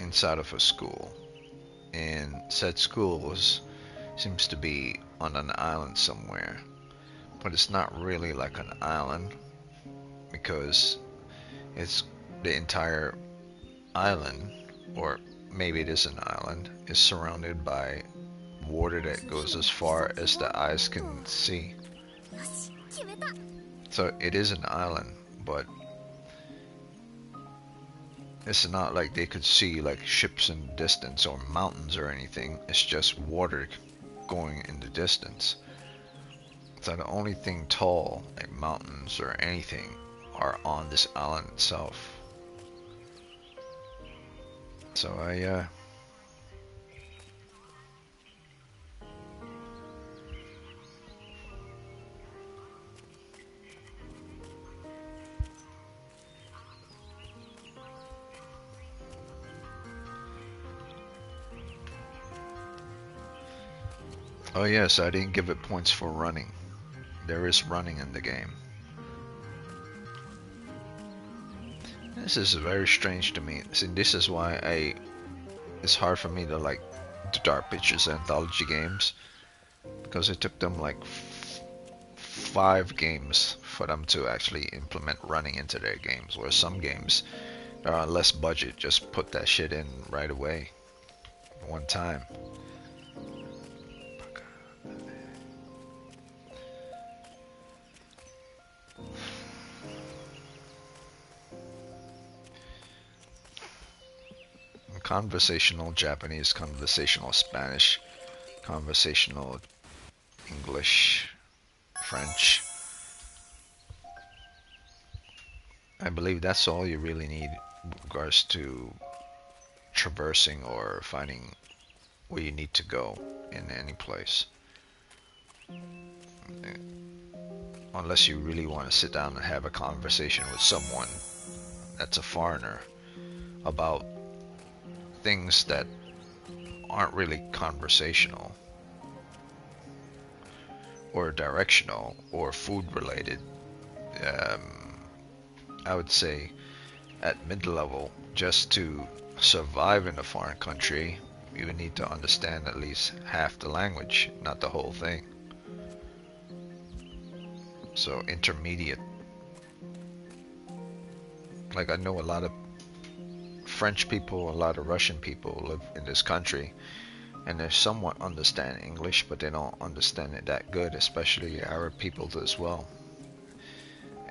inside of a school, and said school seems to be on an island somewhere, but it's not really like an island because it's the entire island, or maybe it is an island, is surrounded by water that goes as far as the eyes can see. So it is an island, but it's not like they could see like ships in the distance or mountains or anything. It's just water going in the distance. So the only thing tall, like mountains or anything, are on this island itself. So oh yes, I didn't give it points for running. There is running in the game. This is very strange to me. See, this is why it's hard for me to like the Dark Pictures anthology games, because it took them like 5 games for them to actually implement running into their games, where some games that are on less budget just put that shit in right away, one time. Conversational Japanese, conversational Spanish, conversational English, French. I believe that's all you really need in regards to traversing or finding where you need to go in any place. Unless you really want to sit down and have a conversation with someone that's a foreigner about things that aren't really conversational or directional or food related. I would say at mid-level, just to survive in a foreign country, you would need to understand at least half the language, not the whole thing. So intermediate. Like, I know a lot of French people, a lot of Russian people live in this country, and they somewhat understand English, but they don't understand it that good, especially Arab people as well.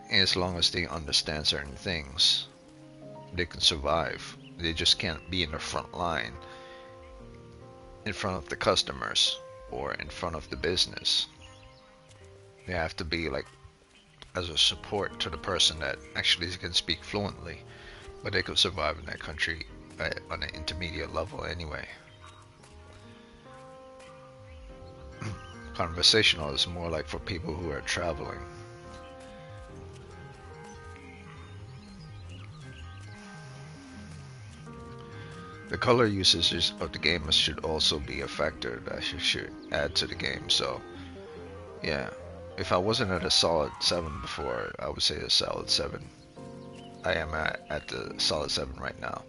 As long as they understand certain things, they can survive. They just can't be in the front line, in front of the customers, or in front of the business. They have to be like as a support to the person that actually can speak fluently, but they could survive in that country on an intermediate level anyway. Conversational is more like for people who are traveling. The color usage of the game should also be a factor that should add to the game. So yeah, if I wasn't at a solid 7 before, I would say a solid 7. I am at the solid 7 right now.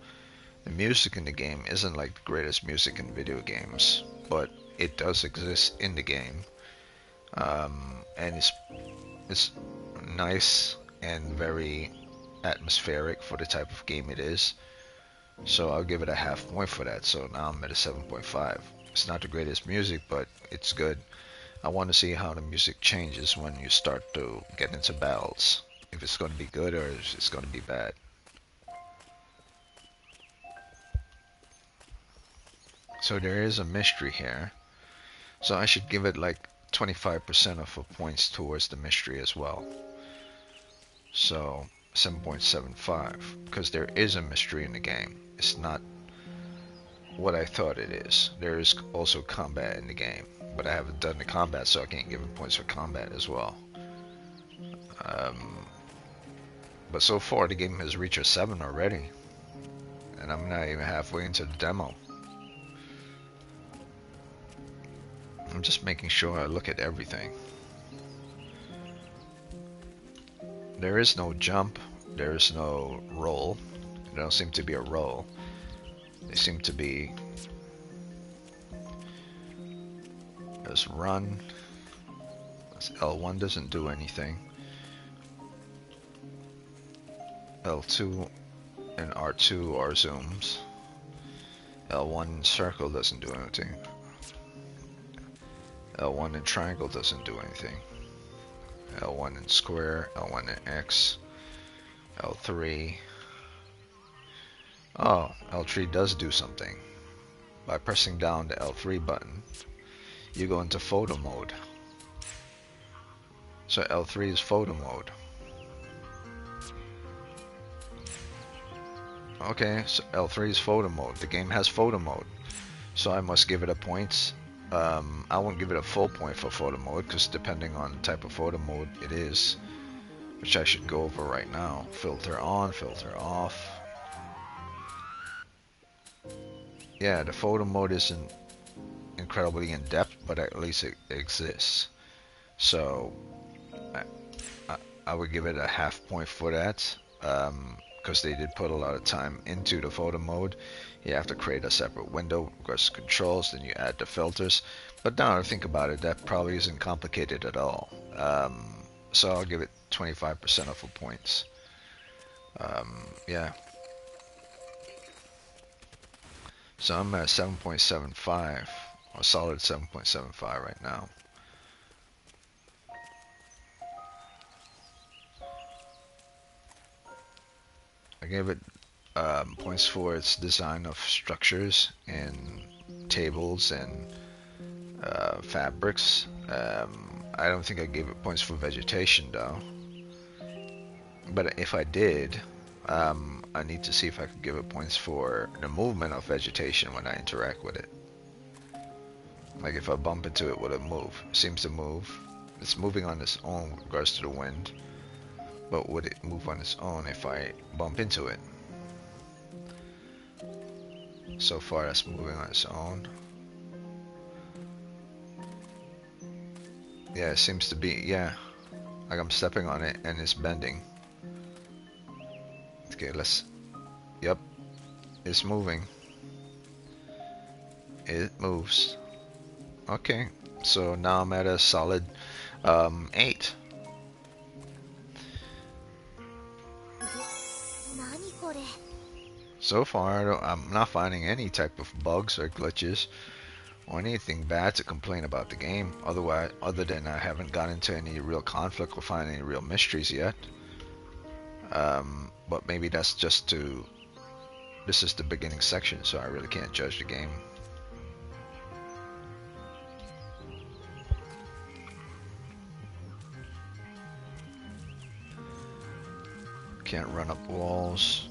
The music in the game isn't like the greatest music in video games, but it does exist in the game, and it's nice and very atmospheric for the type of game it is. So I'll give it a half point for that. So now I'm at a 7.5. It's not the greatest music, but it's good. I want to see how the music changes when you start to get into battles. If it's going to be good or if it's going to be bad. So there is a mystery here. So I should give it like 25% of points towards the mystery as well. So 7.75, because there is a mystery in the game. It's not what I thought it is. There is also combat in the game, but I haven't done the combat, so I can't give it points for combat as well. But so far the game has reached a 7 already, and I'm not even halfway into the demo. I'm just making sure I look at everything. There is no jump, there is no roll. There don't seem to be a roll. They seem to be there's run. L1 doesn't do anything. L2 and R2 are zooms. L1 circle doesn't do anything. L1 and triangle doesn't do anything. L1 and square, L1 and X, L3. Oh, L3 does do something. By pressing down the L3 button, you go into photo mode. So L3 is photo mode. Okay, so L3 is photo mode. The game has photo mode. So I must give it a point. I won't give it a full point for photo mode, because depending on the type of photo mode it is, which I should go over right now. Filter on, filter off. Yeah, the photo mode isn't incredibly in depth, but at least it exists. So I would give it a half point for that. because they did put a lot of time into the photo mode. You have to create a separate window, request controls, then you add the filters. But now that I think about it, that probably isn't complicated at all. So I'll give it 25% off of points. Yeah. So I'm at 7.75, a solid 7.75 right now. I gave it points for its design of structures and tables and fabrics. I don't think I gave it points for vegetation though. But if I did, I need to see if I could give it points for the movement of vegetation when I interact with it. Like if I bump into it, will it move? It seems to move. It's moving on its own with regards to the wind. But would it move on its own if I bump into it? So far that's moving on its own. Yeah, it seems to be, yeah. Like I'm stepping on it and it's bending. Okay, yep, it's moving. It moves. Okay, so now I'm at a solid 8. So far, I'm not finding any type of bugs or glitches or anything bad to complain about the game. Other than I haven't got into any real conflict or find any real mysteries yet. But maybe that's just this is the beginning section, so I really can't judge the game. Can't run up walls.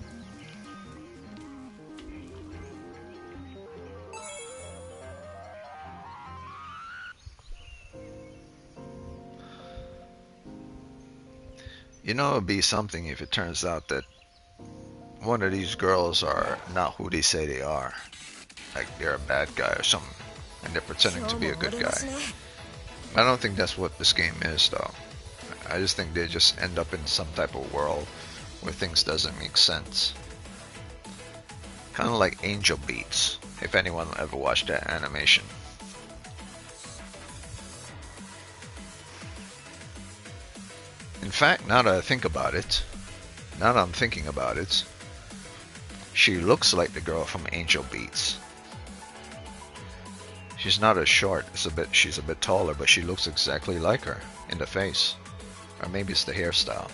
You know, it'd be something if it turns out that one of these girls are not who they say they are. Like they're a bad guy or something, and they're pretending to be a good guy. I don't think that's what this game is, though. I just think they just end up in some type of world where things doesn't make sense. Kind of like Angel Beats, if anyone ever watched that animation. In fact, now that I think about it, now that I'm thinking about it, she looks like the girl from Angel Beats. She's not as short, she's a bit taller, but she looks exactly like her in the face. Or maybe it's the hairstyle.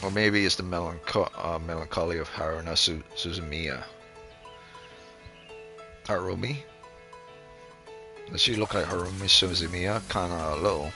Or maybe it's the melancholy of Haruna Suzumiya. Harumi? Does she look like Harumi Suzumiya? Kinda low.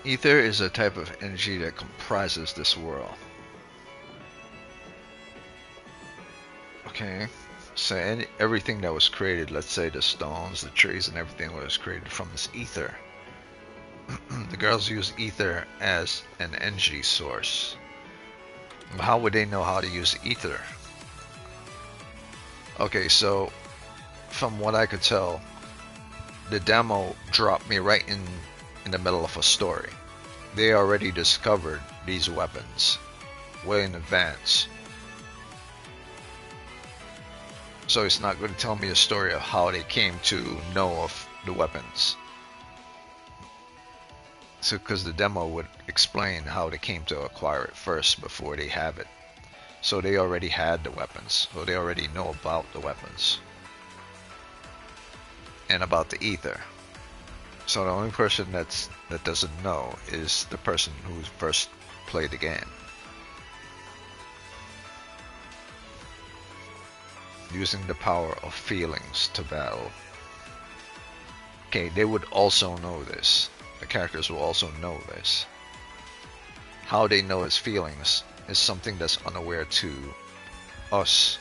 Ether is a type of energy that comprises this world. Okay, so everything that was created, let's say the stones, the trees, and everything was created from this ether. The girls use ether as an energy source. How would they know how to use ether? Okay, so from what I could tell, the demo dropped me right in the middle of a story. They already discovered these weapons way in advance. So it's not going to tell me a story of how they came to know of the weapons. So, because the demo would explain how they came to acquire it first before they have it. So they already had the weapons. So they already know about the weapons. And about the ether. So the only person that doesn't know is the person who's first played the game. Using the power of feelings to battle. Okay, they would also know this. The characters will also know this. How they know his feelings is something that's unaware to us,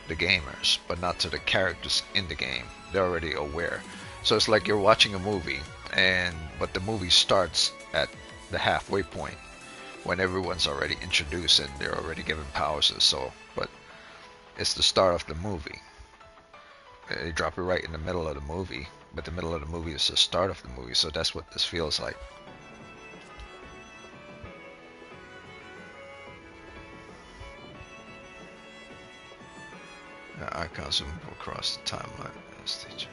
the gamers, but not to the characters in the game. They're already aware. So it's like you're watching a movie, but the movie starts at the halfway point when everyone's already introduced and they're already given powers and so. But it's the start of the movie. They drop it right in the middle of the movie, but the middle of the movie is the start of the movie. So that's what this feels like. Icons will move across the timeline as teacher.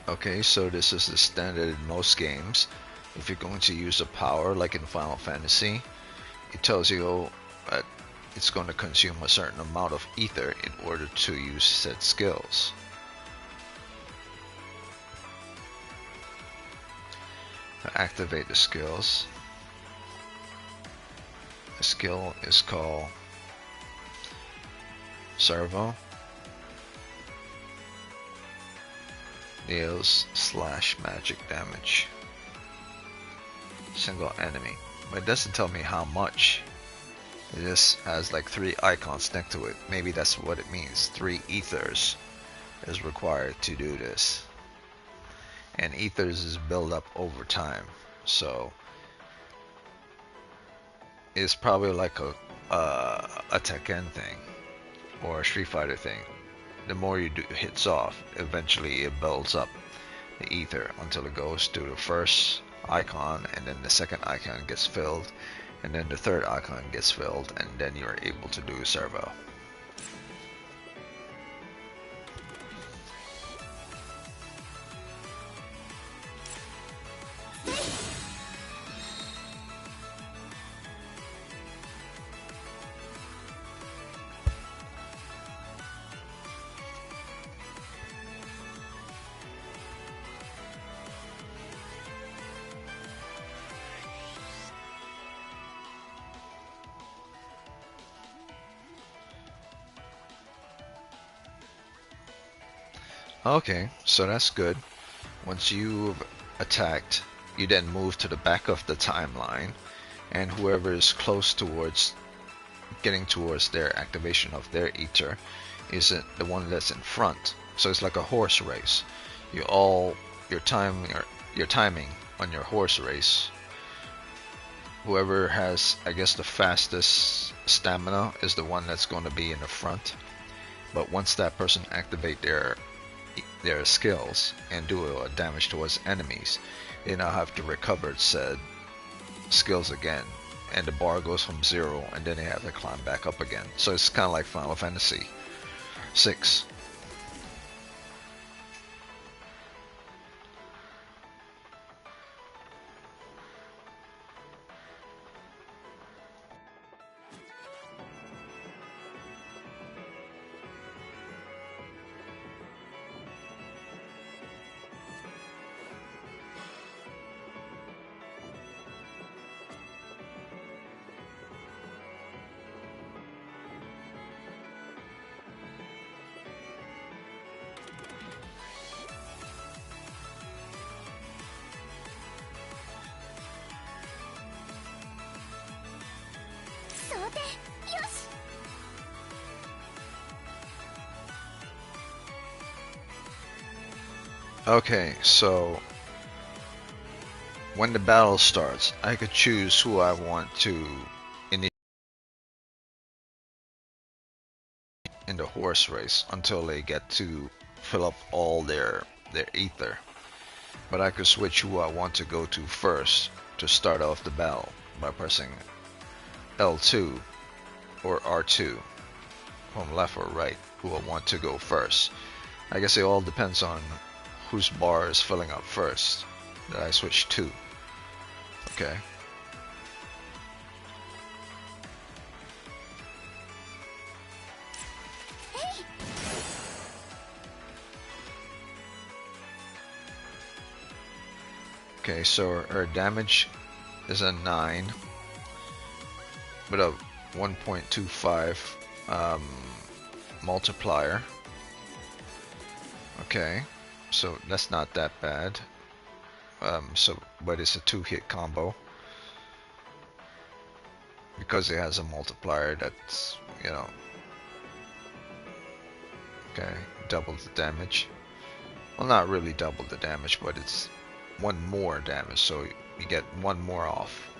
Okay, so this is the standard in most games. If you're going to use a power like in Final Fantasy, it tells you that it's going to consume a certain amount of ether in order to use said skills. To activate the skills, the skill is called Servo. Deals / magic damage. Single enemy. But it doesn't tell me how much. It just has like 3 icons next to it. Maybe that's what it means. 3 ethers is required to do this. And ethers is built up over time. So it's probably like a Tekken thing or a Street Fighter thing. The more you do hits off, eventually it builds up the ether until it goes to the first icon, and then the second icon gets filled, and then the third icon gets filled, and then you're able to do servo. Okay, so that's good. Once you've attacked, you then move to the back of the timeline, and whoever is close towards getting towards their activation of their ether is the one that's in front. So it's like a horse race. Your timing on your horse race. Whoever has, I guess, the fastest stamina is the one that's going to be in the front. But once that person activate their skills and do a damage towards enemies, they now have to recover said skills again, and the bar goes from 0, and then they have to climb back up again. So it's kind of like Final Fantasy 6. Okay, so when the battle starts, I could choose who I want to initiate in the horse race until they get to fill up all their ether. But I could switch who I want to go to first to start off the battle by pressing L2 or R2 from left or right, who I want to go first. I guess it all depends on whose bar is filling up first that I switch to. Okay. Okay, so her damage is a 9 with a 1.25 multiplier. Okay, so that's not that bad. But it's a 2-hit combo because it has a multiplier that's, you know, okay, double the damage. Well, not really double the damage, but it's 1 more damage, so you get 1 more off.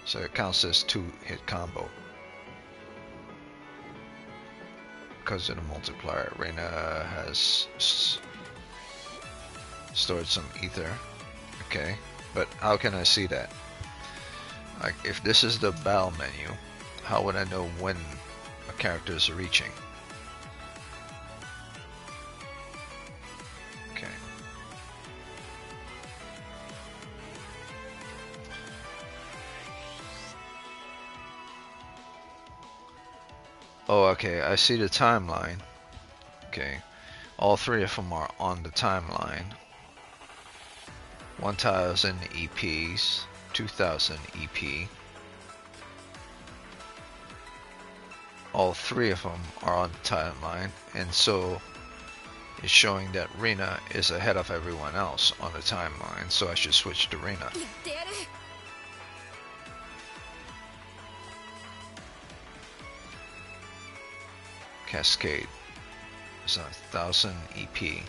So it counts as 2-hit combo because of the multiplier. Reina has stored some ether. Okay, but how can I see that? Like, if this is the battle menu, how would I know when a character is reaching? Okay. Oh, okay, I see the timeline. Okay, all 3 of them are on the timeline. 1000 EPs, 2000 EP. All 3 of them are on the timeline, and so it's showing that Reina is ahead of everyone else on the timeline, so I should switch to Reina. Cascade is 1000 EP.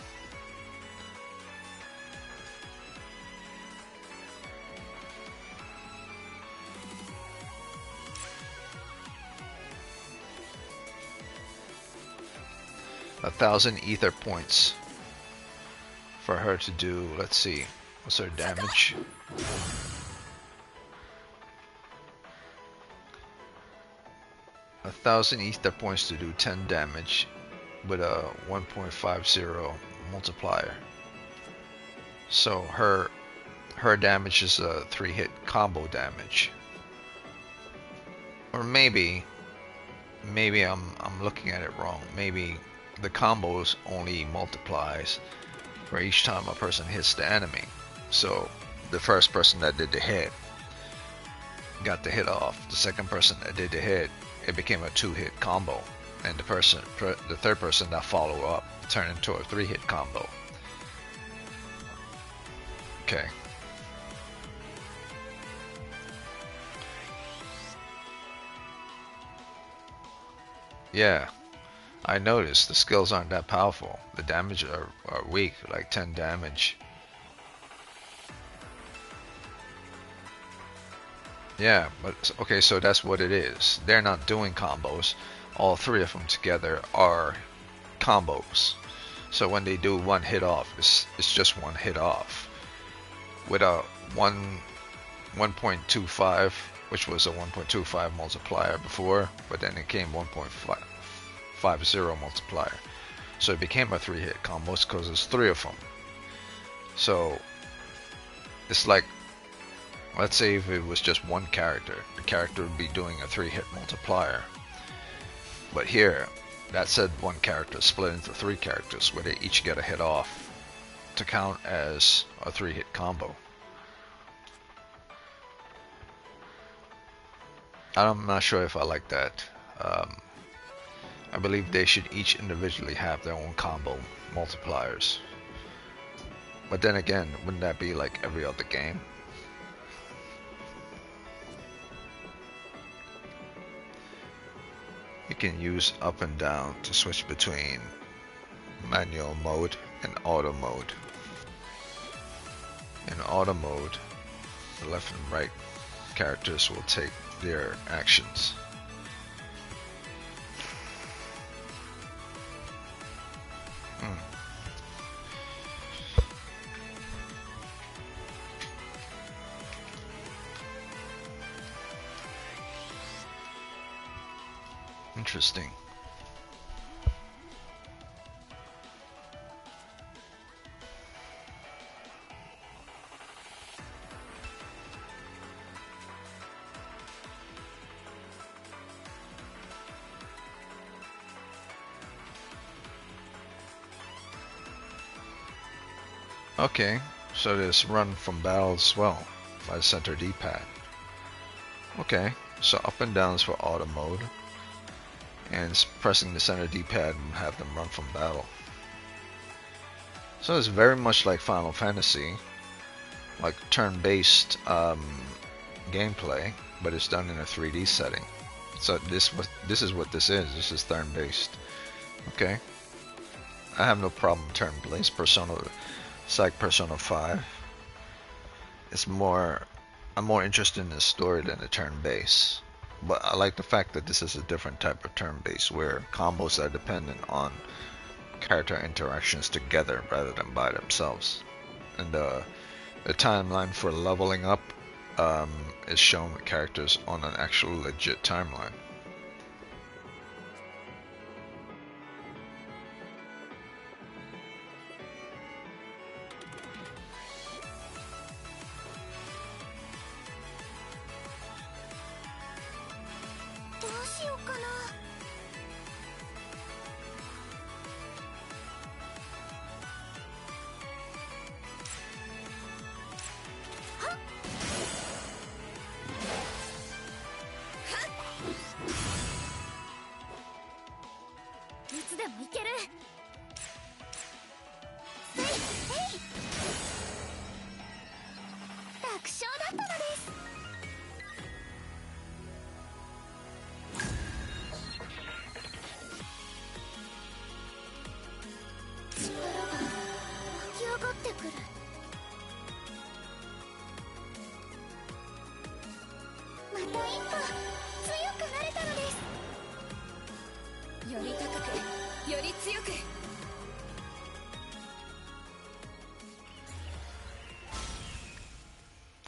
A 1000 ether points for her to do. Let's see, what's her damage? A 1000 ether points to do 10 damage with a 1.50 multiplier. So her damage is a 3-hit combo damage. Or maybe I'm looking at it wrong. Maybe the combos only multiplies for each time a person hits the enemy. So the first person that did the hit got the hit off. The second person that did the hit, it became a 2-hit combo, and the third person that follow up turned into a 3-hit combo. Okay. Yeah, I noticed the skills aren't that powerful. The damage are weak, like 10 damage. Yeah, but okay, so that's what it is. They're not doing combos. All 3 of them together are combos. So when they do 1 hit off, it's just 1 hit off. With a 1.25, which was a 1.25 multiplier before, but then it came 1.50 multiplier. So it became a 3-hit combo because there's 3 of them. So it's like, let's say if it was just 1 character, the character would be doing a 3-hit multiplier. But here, that said 1 character split into 3 characters where they each get a hit off to count as a 3-hit combo. I'm not sure if I like that. I believe they should each individually have their own combo multipliers. But then again, wouldn't that be like every other game? You can use up and down to switch between manual mode and auto mode. In auto mode, the left and right characters will take their actions. Interesting. Okay, so there's run from battle as well by center D-pad. Okay, so up and down is for auto mode, and pressing the center D-pad and have them run from battle. So it's very much like Final Fantasy, like turn-based gameplay, but it's done in a 3D setting. So this is what this is. This is turn-based. Okay, I have no problem turn-based. It's like Persona 5. I'm more interested in the story than the turn-based. But I like the fact that this is a different type of turn-based where combos are dependent on character interactions together rather than by themselves. And the timeline for leveling up is shown with characters on an actual legit timeline.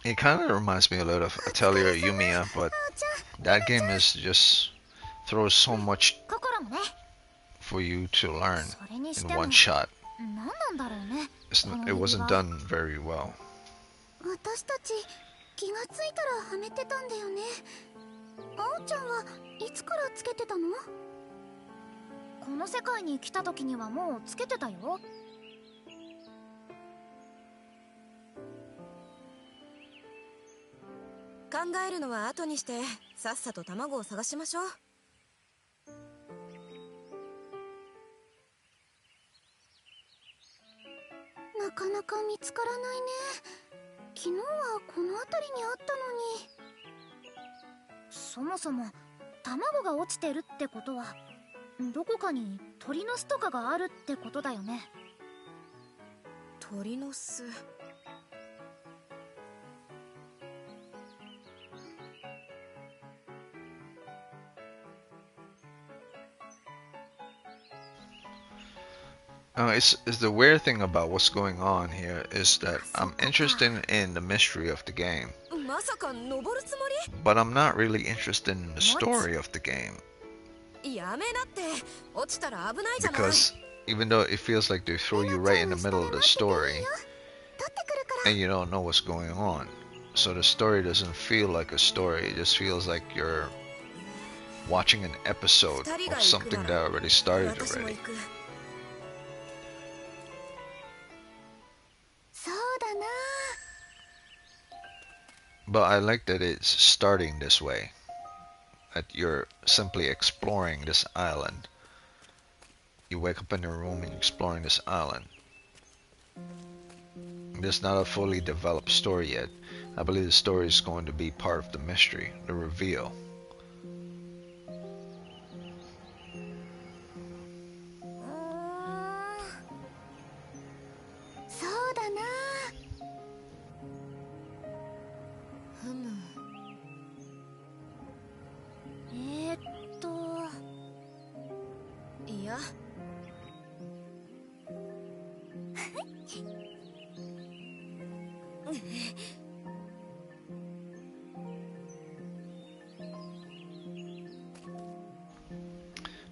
It kind of reminds me a lot of Atelier Yumiya, but that game is just throws so much for you to learn in one shot. It wasn't done very well. 私たち気がついたらはめてたんだよね。あおちゃんはいつからつけてたの？この世界に来た時にはもうつけてたよ。考えるのは後にしてさっさと卵を探しましょう。なかなか見つからないね。昨日はこの辺りにあったのに。そもそも卵が落ちてるってことはどこかに鳥の巣とかがあるってことだよね。鳥の巣。It's the weird thing about what's going on here is that I'm interested in the mystery of the game, まさか登るつも but I'm not really interested in the story of the game り？やめなって。落ちたら危ないじゃない。 because even though it feels like they throw you right in the middle of the story 取ってくるから。 and you don't know what's going on, so the story doesn't feel like a story. It just feels like you're watching an episode of something that already started 私も already. 行く。そうだな。 But I like that it's starting this way. That you're simply exploring this island. You wake up in your room and you're exploring this island. There's not a fully developed story yet. I believe the story is going to be part of the mystery, the reveal. そうだな。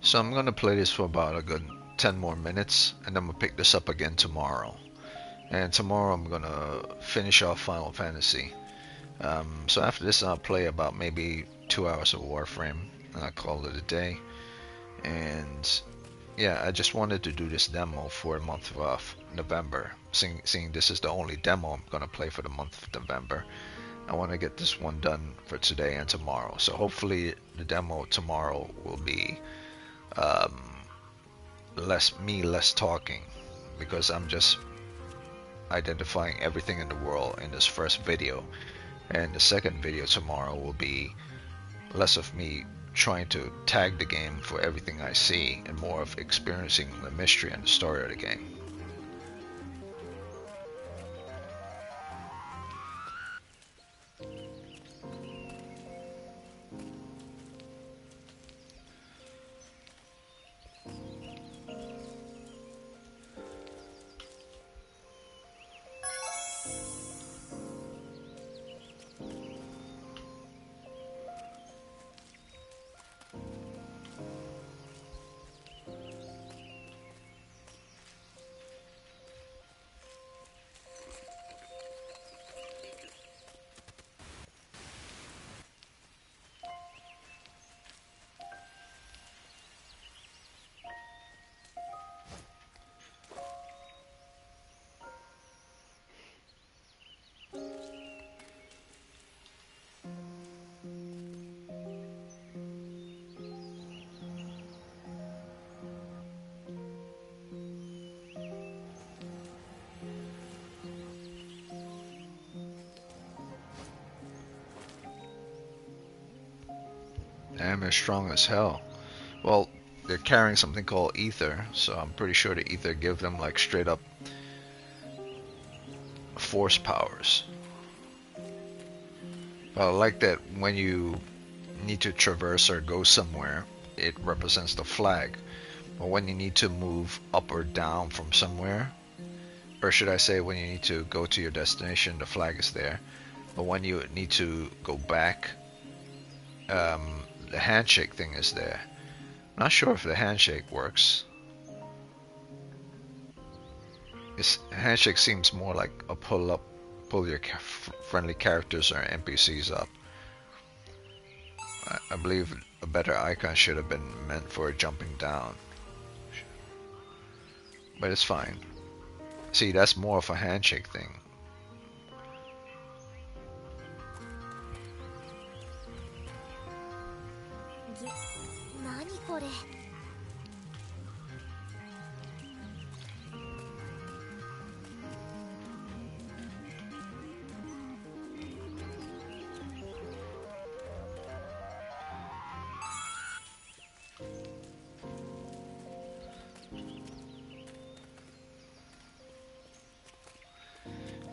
So I'm gonna play this for about a good 10 more minutes, and then we'll pick this up again tomorrow. And tomorrow I'm gonna finish off Final Fantasy. So after this I'll play about maybe 2 hours of Warframe, and I'll call it a day. And yeah, I just wanted to do this demo for the month of November. Seeing this is the only demo I'm gonna play for the month of November, I want to get this one done for today and tomorrow. So hopefully the demo tomorrow will be less talking, because I'm just identifying everything in the world in this first video, and the second video tomorrow will be less of me trying to tag the game for everything I see and more of experiencing the mystery and the story of the game. Damn, they're strong as hell. Well, they're carrying something called ether, so I'm pretty sure the ether give them like straight up force powers. But I like that when you need to traverse or go somewhere, it represents the flag. But when you need to move up or down from somewhere, or should I say when you need to go to your destination, the flag is there. But when you need to go back, the handshake thing is there. I'm not sure if the handshake works. This handshake seems more like a pull your friendly characters or NPCs up. I believe a better icon should have been meant for jumping down. But it's fine. See, that's more of a handshake thing.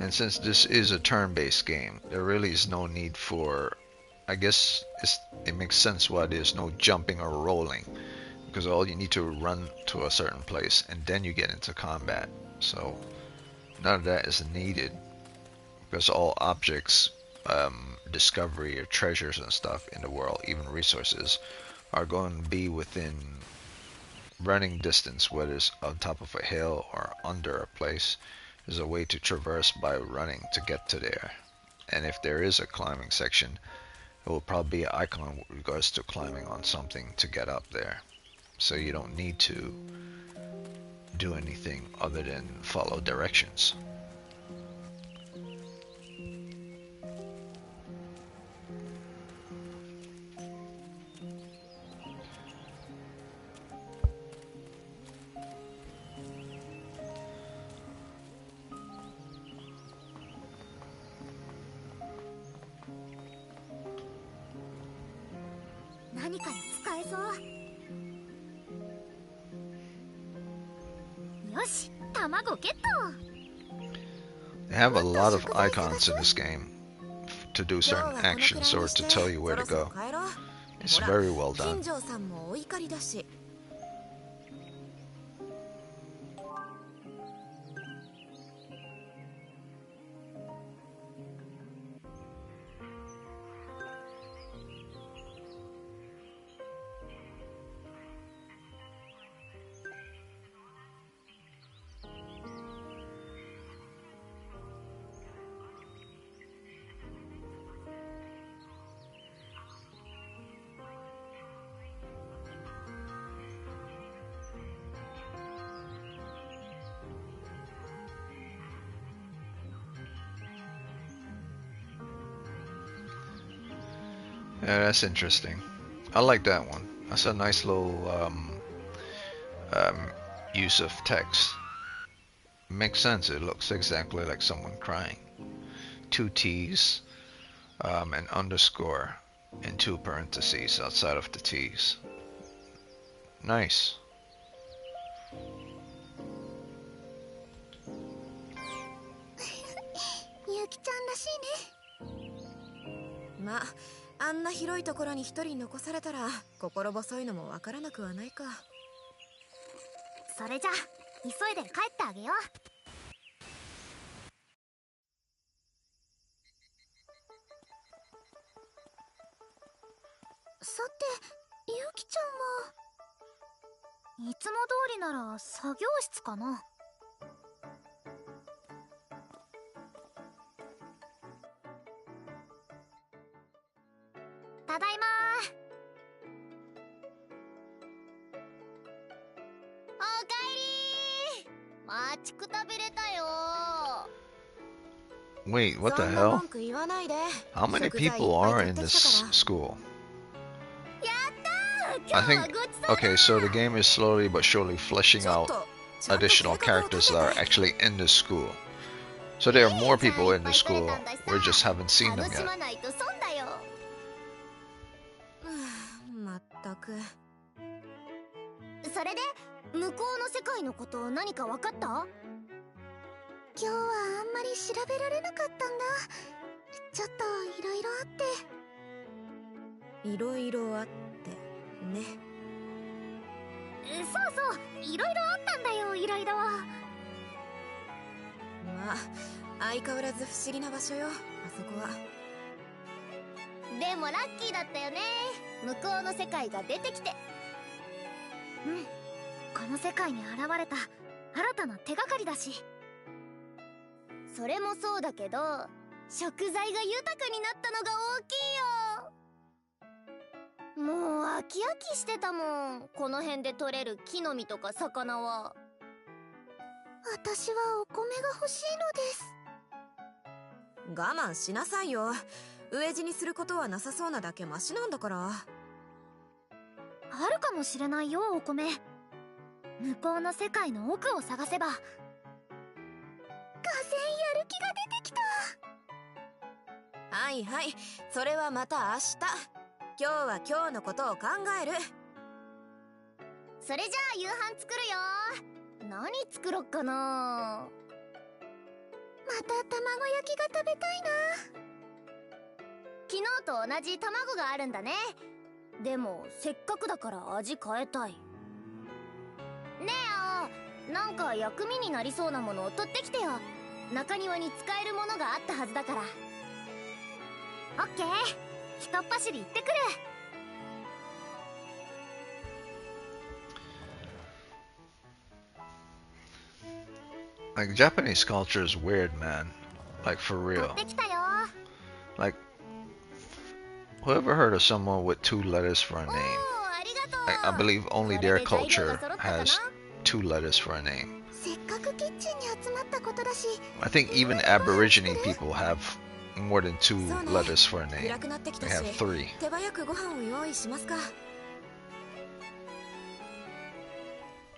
And since this is a turn-based game, there really is no need for, I guess it makes sense why there's no jumping or rolling, because all you need to run to a certain place and then you get into combat. So none of that is needed, because all objects, discovery or treasures and stuff in the world, even resources, are going to be within running distance, whether it's on top of a hill or under a place. There's a way to traverse by running to get to there. And if there is a climbing section, it will probably be an icon with regards to climbing on something to get up there. So you don't need to do anything other than follow directions. They have a lot of icons in this game to do certain actions or to tell you where to go. It's very well done. Yeah, that's interesting. I like that one. That's a nice little um, use of text. Makes sense. It looks exactly like someone crying. Two T's, an underscore, and two parentheses outside of the T's. Nice. ゆきちゃんらしいね。ま、あんな広いところに一人残されたら心細いのもわからなくはないか。それじゃ急いで帰ってあげよう。さて、ゆきちゃんは。いつも通りなら作業室かな。ただいまおかえりー。待ちくたびれたよ。 Wait, what the そんな hell? 文句言わないで。 How many 食材いっ people ぱい are 買っ in てき this たから。 school? やったー。 I 今日は think. ごちそうだ。 Okay, so the game is slowly but surely fleshing ちょっ out と、ちゃんと additional 計画を characters 立て that are て。 actually in this school. So there are more people in the school. We just haven't seen them 楽し yet. まないと損だよ。まったく。それで向こうの世界のこと何か分かった？今日はあんまり調べられなかったんだ。ちょっといろいろあって。いろいろあってね。そうそう、いろいろあったんだよ、いろいろ。まあ、相変わらず不思議な場所よ、あそこは。でもラッキーだったよね。向こうの世界が出てきて。うん、この世界に現れた新たな手がかりだし。それもそうだけど、食材が豊かになったのが大きいよ。もう飽き飽きしてたもん、この辺で採れる木の実とか魚は。私はお米が欲しいのです。我慢しなさいよ。飢え死にすることはなさそうなだけマシなんだから。あるかもしれないよ、お米。向こうの世界の奥を探せば。がぜんやる気が出てきた。はいはい、それはまた明日。今日は今日のことを考える。それじゃあ夕飯作るよ。何作ろっかな。また卵焼きが食べたいな。昨日と同じ卵があるんだね。でもせっかくだから味変えたい。ねえ青、なんか薬味になりそうなものを取ってきてよ。中庭に使えるものがあったはずだから。オッケー、ひとっ走り行ってくる。Like Japanese culture is weird, man. Like for 取 real. ってきたよ。 Like whoever heard of someone with two letters for a おー、 name? ありがとう。 Like, I believe only それ their で材料 culture が揃ったかな。 has two letters for a name. せっかくキッチンに集まったことだし。 I think even Aborigine people have more than two そうね。 letters for a name. 暗くなってき They たし、 have three. 手早くご飯を用意しますか。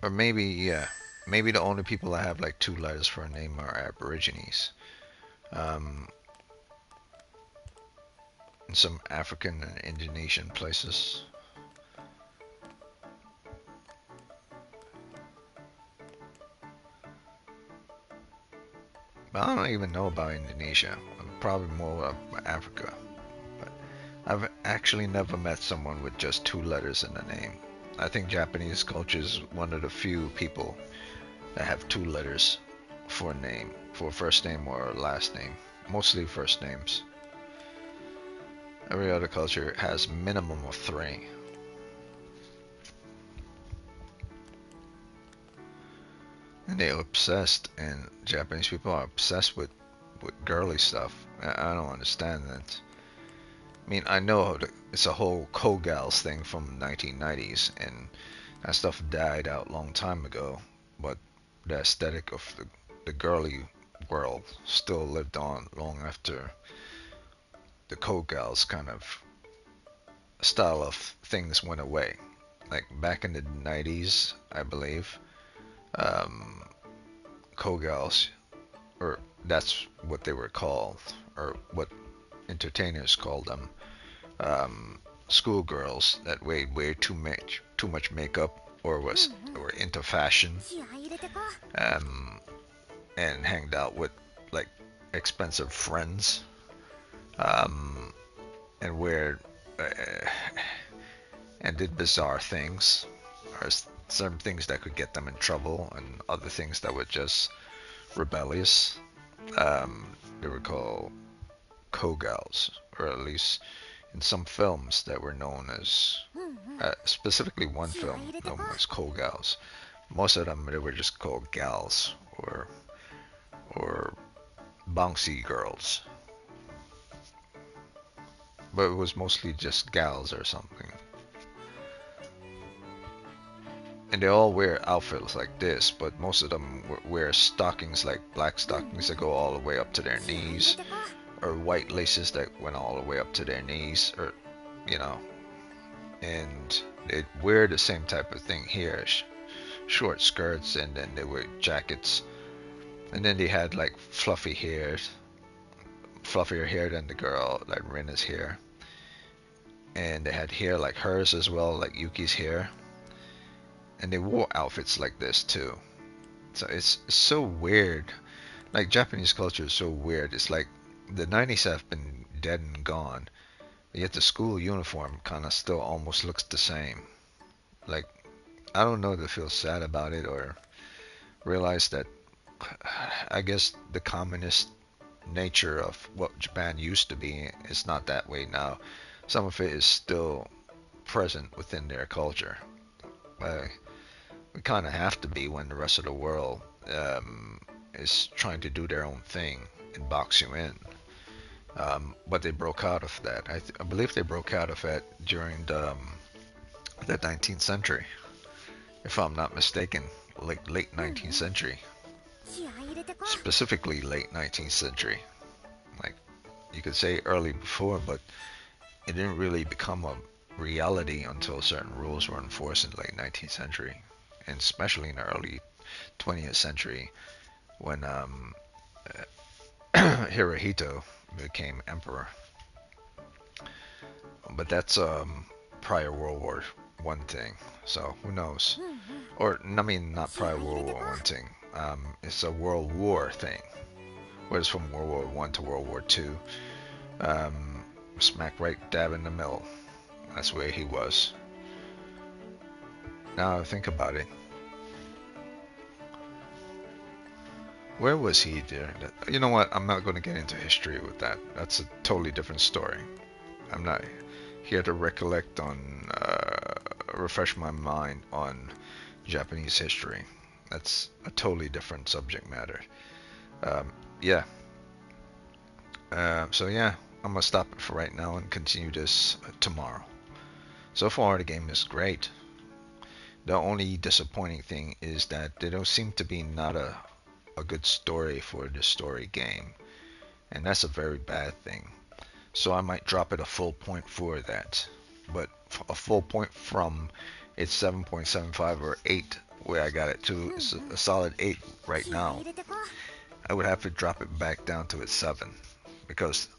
Or maybe, yeah. Maybe the only people that have like two letters for a name are Aborigines. In some African and Indonesian places. But I don't even know about Indonesia. I'm probably more of Africa. But I've actually never met someone with just two letters in the name. I think Japanese culture is one of the few people that have two letters for a name, for a first name or a last name. Mostly first names. Every other culture has minimum of three. And they're obsessed, and Japanese people are obsessed with girly stuff. I don't understand that. I mean, I know it's a whole Kogals thing from the 1990s, and that stuff died out long time ago, but the aesthetic of the girly world still lived on long after the Kogals kind of style of things went away. Like back in the 90s, I believe, um, Kogals, or that's what they were called, or what entertainers called them, schoolgirls that weighed way too much makeup, or into fashion, 気合い入れてこ um, and hanged out with like expensive friends, and and did bizarre things, or some things that could get them in trouble, and other things that were just rebellious. They were called Kogals, or at least in some films that were known as, う。うんうん。 specifically one film known as Kogals. Most of them they were just called gals, or bouncy girls, but it was mostly just gals or something. And they all wear outfits like this, but most of them wear stockings, like black stockings that go all the way up to their 気合い入れ knees, てこ or white laces that went all the way up to their knees, or you know, and they wear the same type of thing here, short skirts, and then they wear jackets, and then they had like fluffier hair than the girl, like Rena's hair, and they had hair like hers as well, like Yuki's hair, and they wore outfits like this too. So it's so weird. Like Japanese culture is so weird. It's like the 90s have been dead and gone, yet the school uniform kind of still almost looks the same. Like, I don't know to feel sad about it or realize that I guess the communist nature of what Japan used to be is not that way now. Some of it is still present within their culture. We kind of have to be when the rest of the world is trying to do their own thing and box you in. But they broke out of that. I believe they broke out of it during the 19th century, if I'm not mistaken, late 19th century, 気合い入れてこ specifically late 19th century. Like you could say early before, but it didn't really become a reality until certain rules were enforced in the late 19th century, and especially in the early 20th century when Hirohito became emperor. But that's prior World War One thing, so who knows? う。うんうん。 Or I mean, not prior World War One thing. It's a World War thing, where it's from World War One to World War Two. Smack right dab in the middle. That's where he was. Now think about it. Where was he during that? You know what? I'm not going to get into history with that. That's a totally different story. I'm not here to refresh my mind on Japanese history. That's a totally different subject matter. Yeah. So yeah, I'm gonna stop it for right now and continue this tomorrow. So far, the game is great. The only disappointing thing is that there don't seem to be not a good story for the story game, and that's a very bad thing. So I might drop it a full point for that, but a full point from its 7.75 or 8 where I got it to, it's a solid 8 right 気合い now. 入れてこ I would have to drop it back down to its 7 because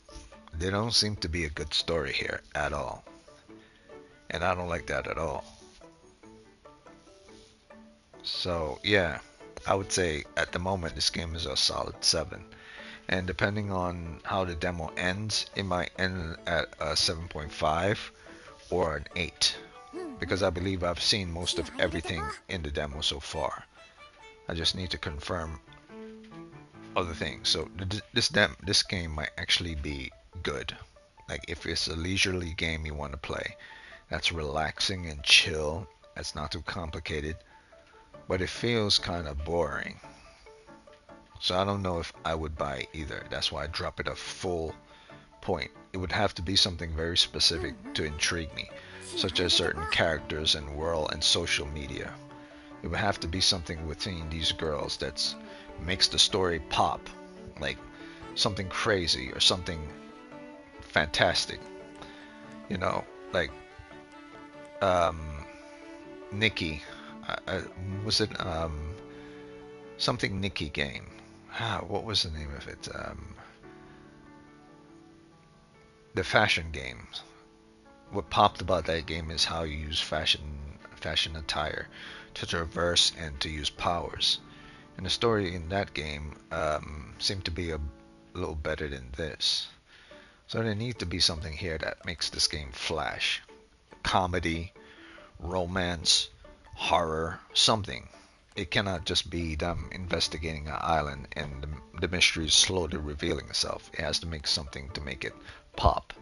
there don't seem to be a good story here at all, and I don't like that at all. So yeah, I would say at the moment this game is a solid 7, and depending on how the demo ends, it might end at a 7.5 or an 8, う。うん。 because I believe I've seen most of everything in the demo so far. I just need to confirm other things. So this game might actually be good. Like if it's a leisurely game you want to play, that's relaxing and chill, that's not too complicated, but it feels kind of boring. So I don't know if I would buy it either. That's why I drop it a full point. It would have to be something very specific to intrigue me, such as certain characters and world and social media. It would have to be something within these girls that makes the story pop, like something crazy or something fantastic. You know, like Nikki. Was it something Nikki game? What was the name of it? The fashion game. What popped about that game is how you use fashion attire to traverse and to use powers. And the story in that game seemed to be a little better than this. So there needs to be something here that makes this game flash. Comedy, romance, horror, something. It cannot just be them investigating an island and the mystery is slowly revealing itself. It has to make something to make it pop.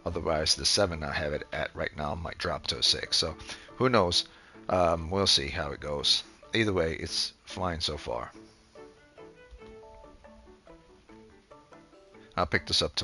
Otherwise, the 7 I have it at right now might drop to a 6. So who knows? We'll see how it goes. Either way, it's fine so far. I'll pick this up tomorrow.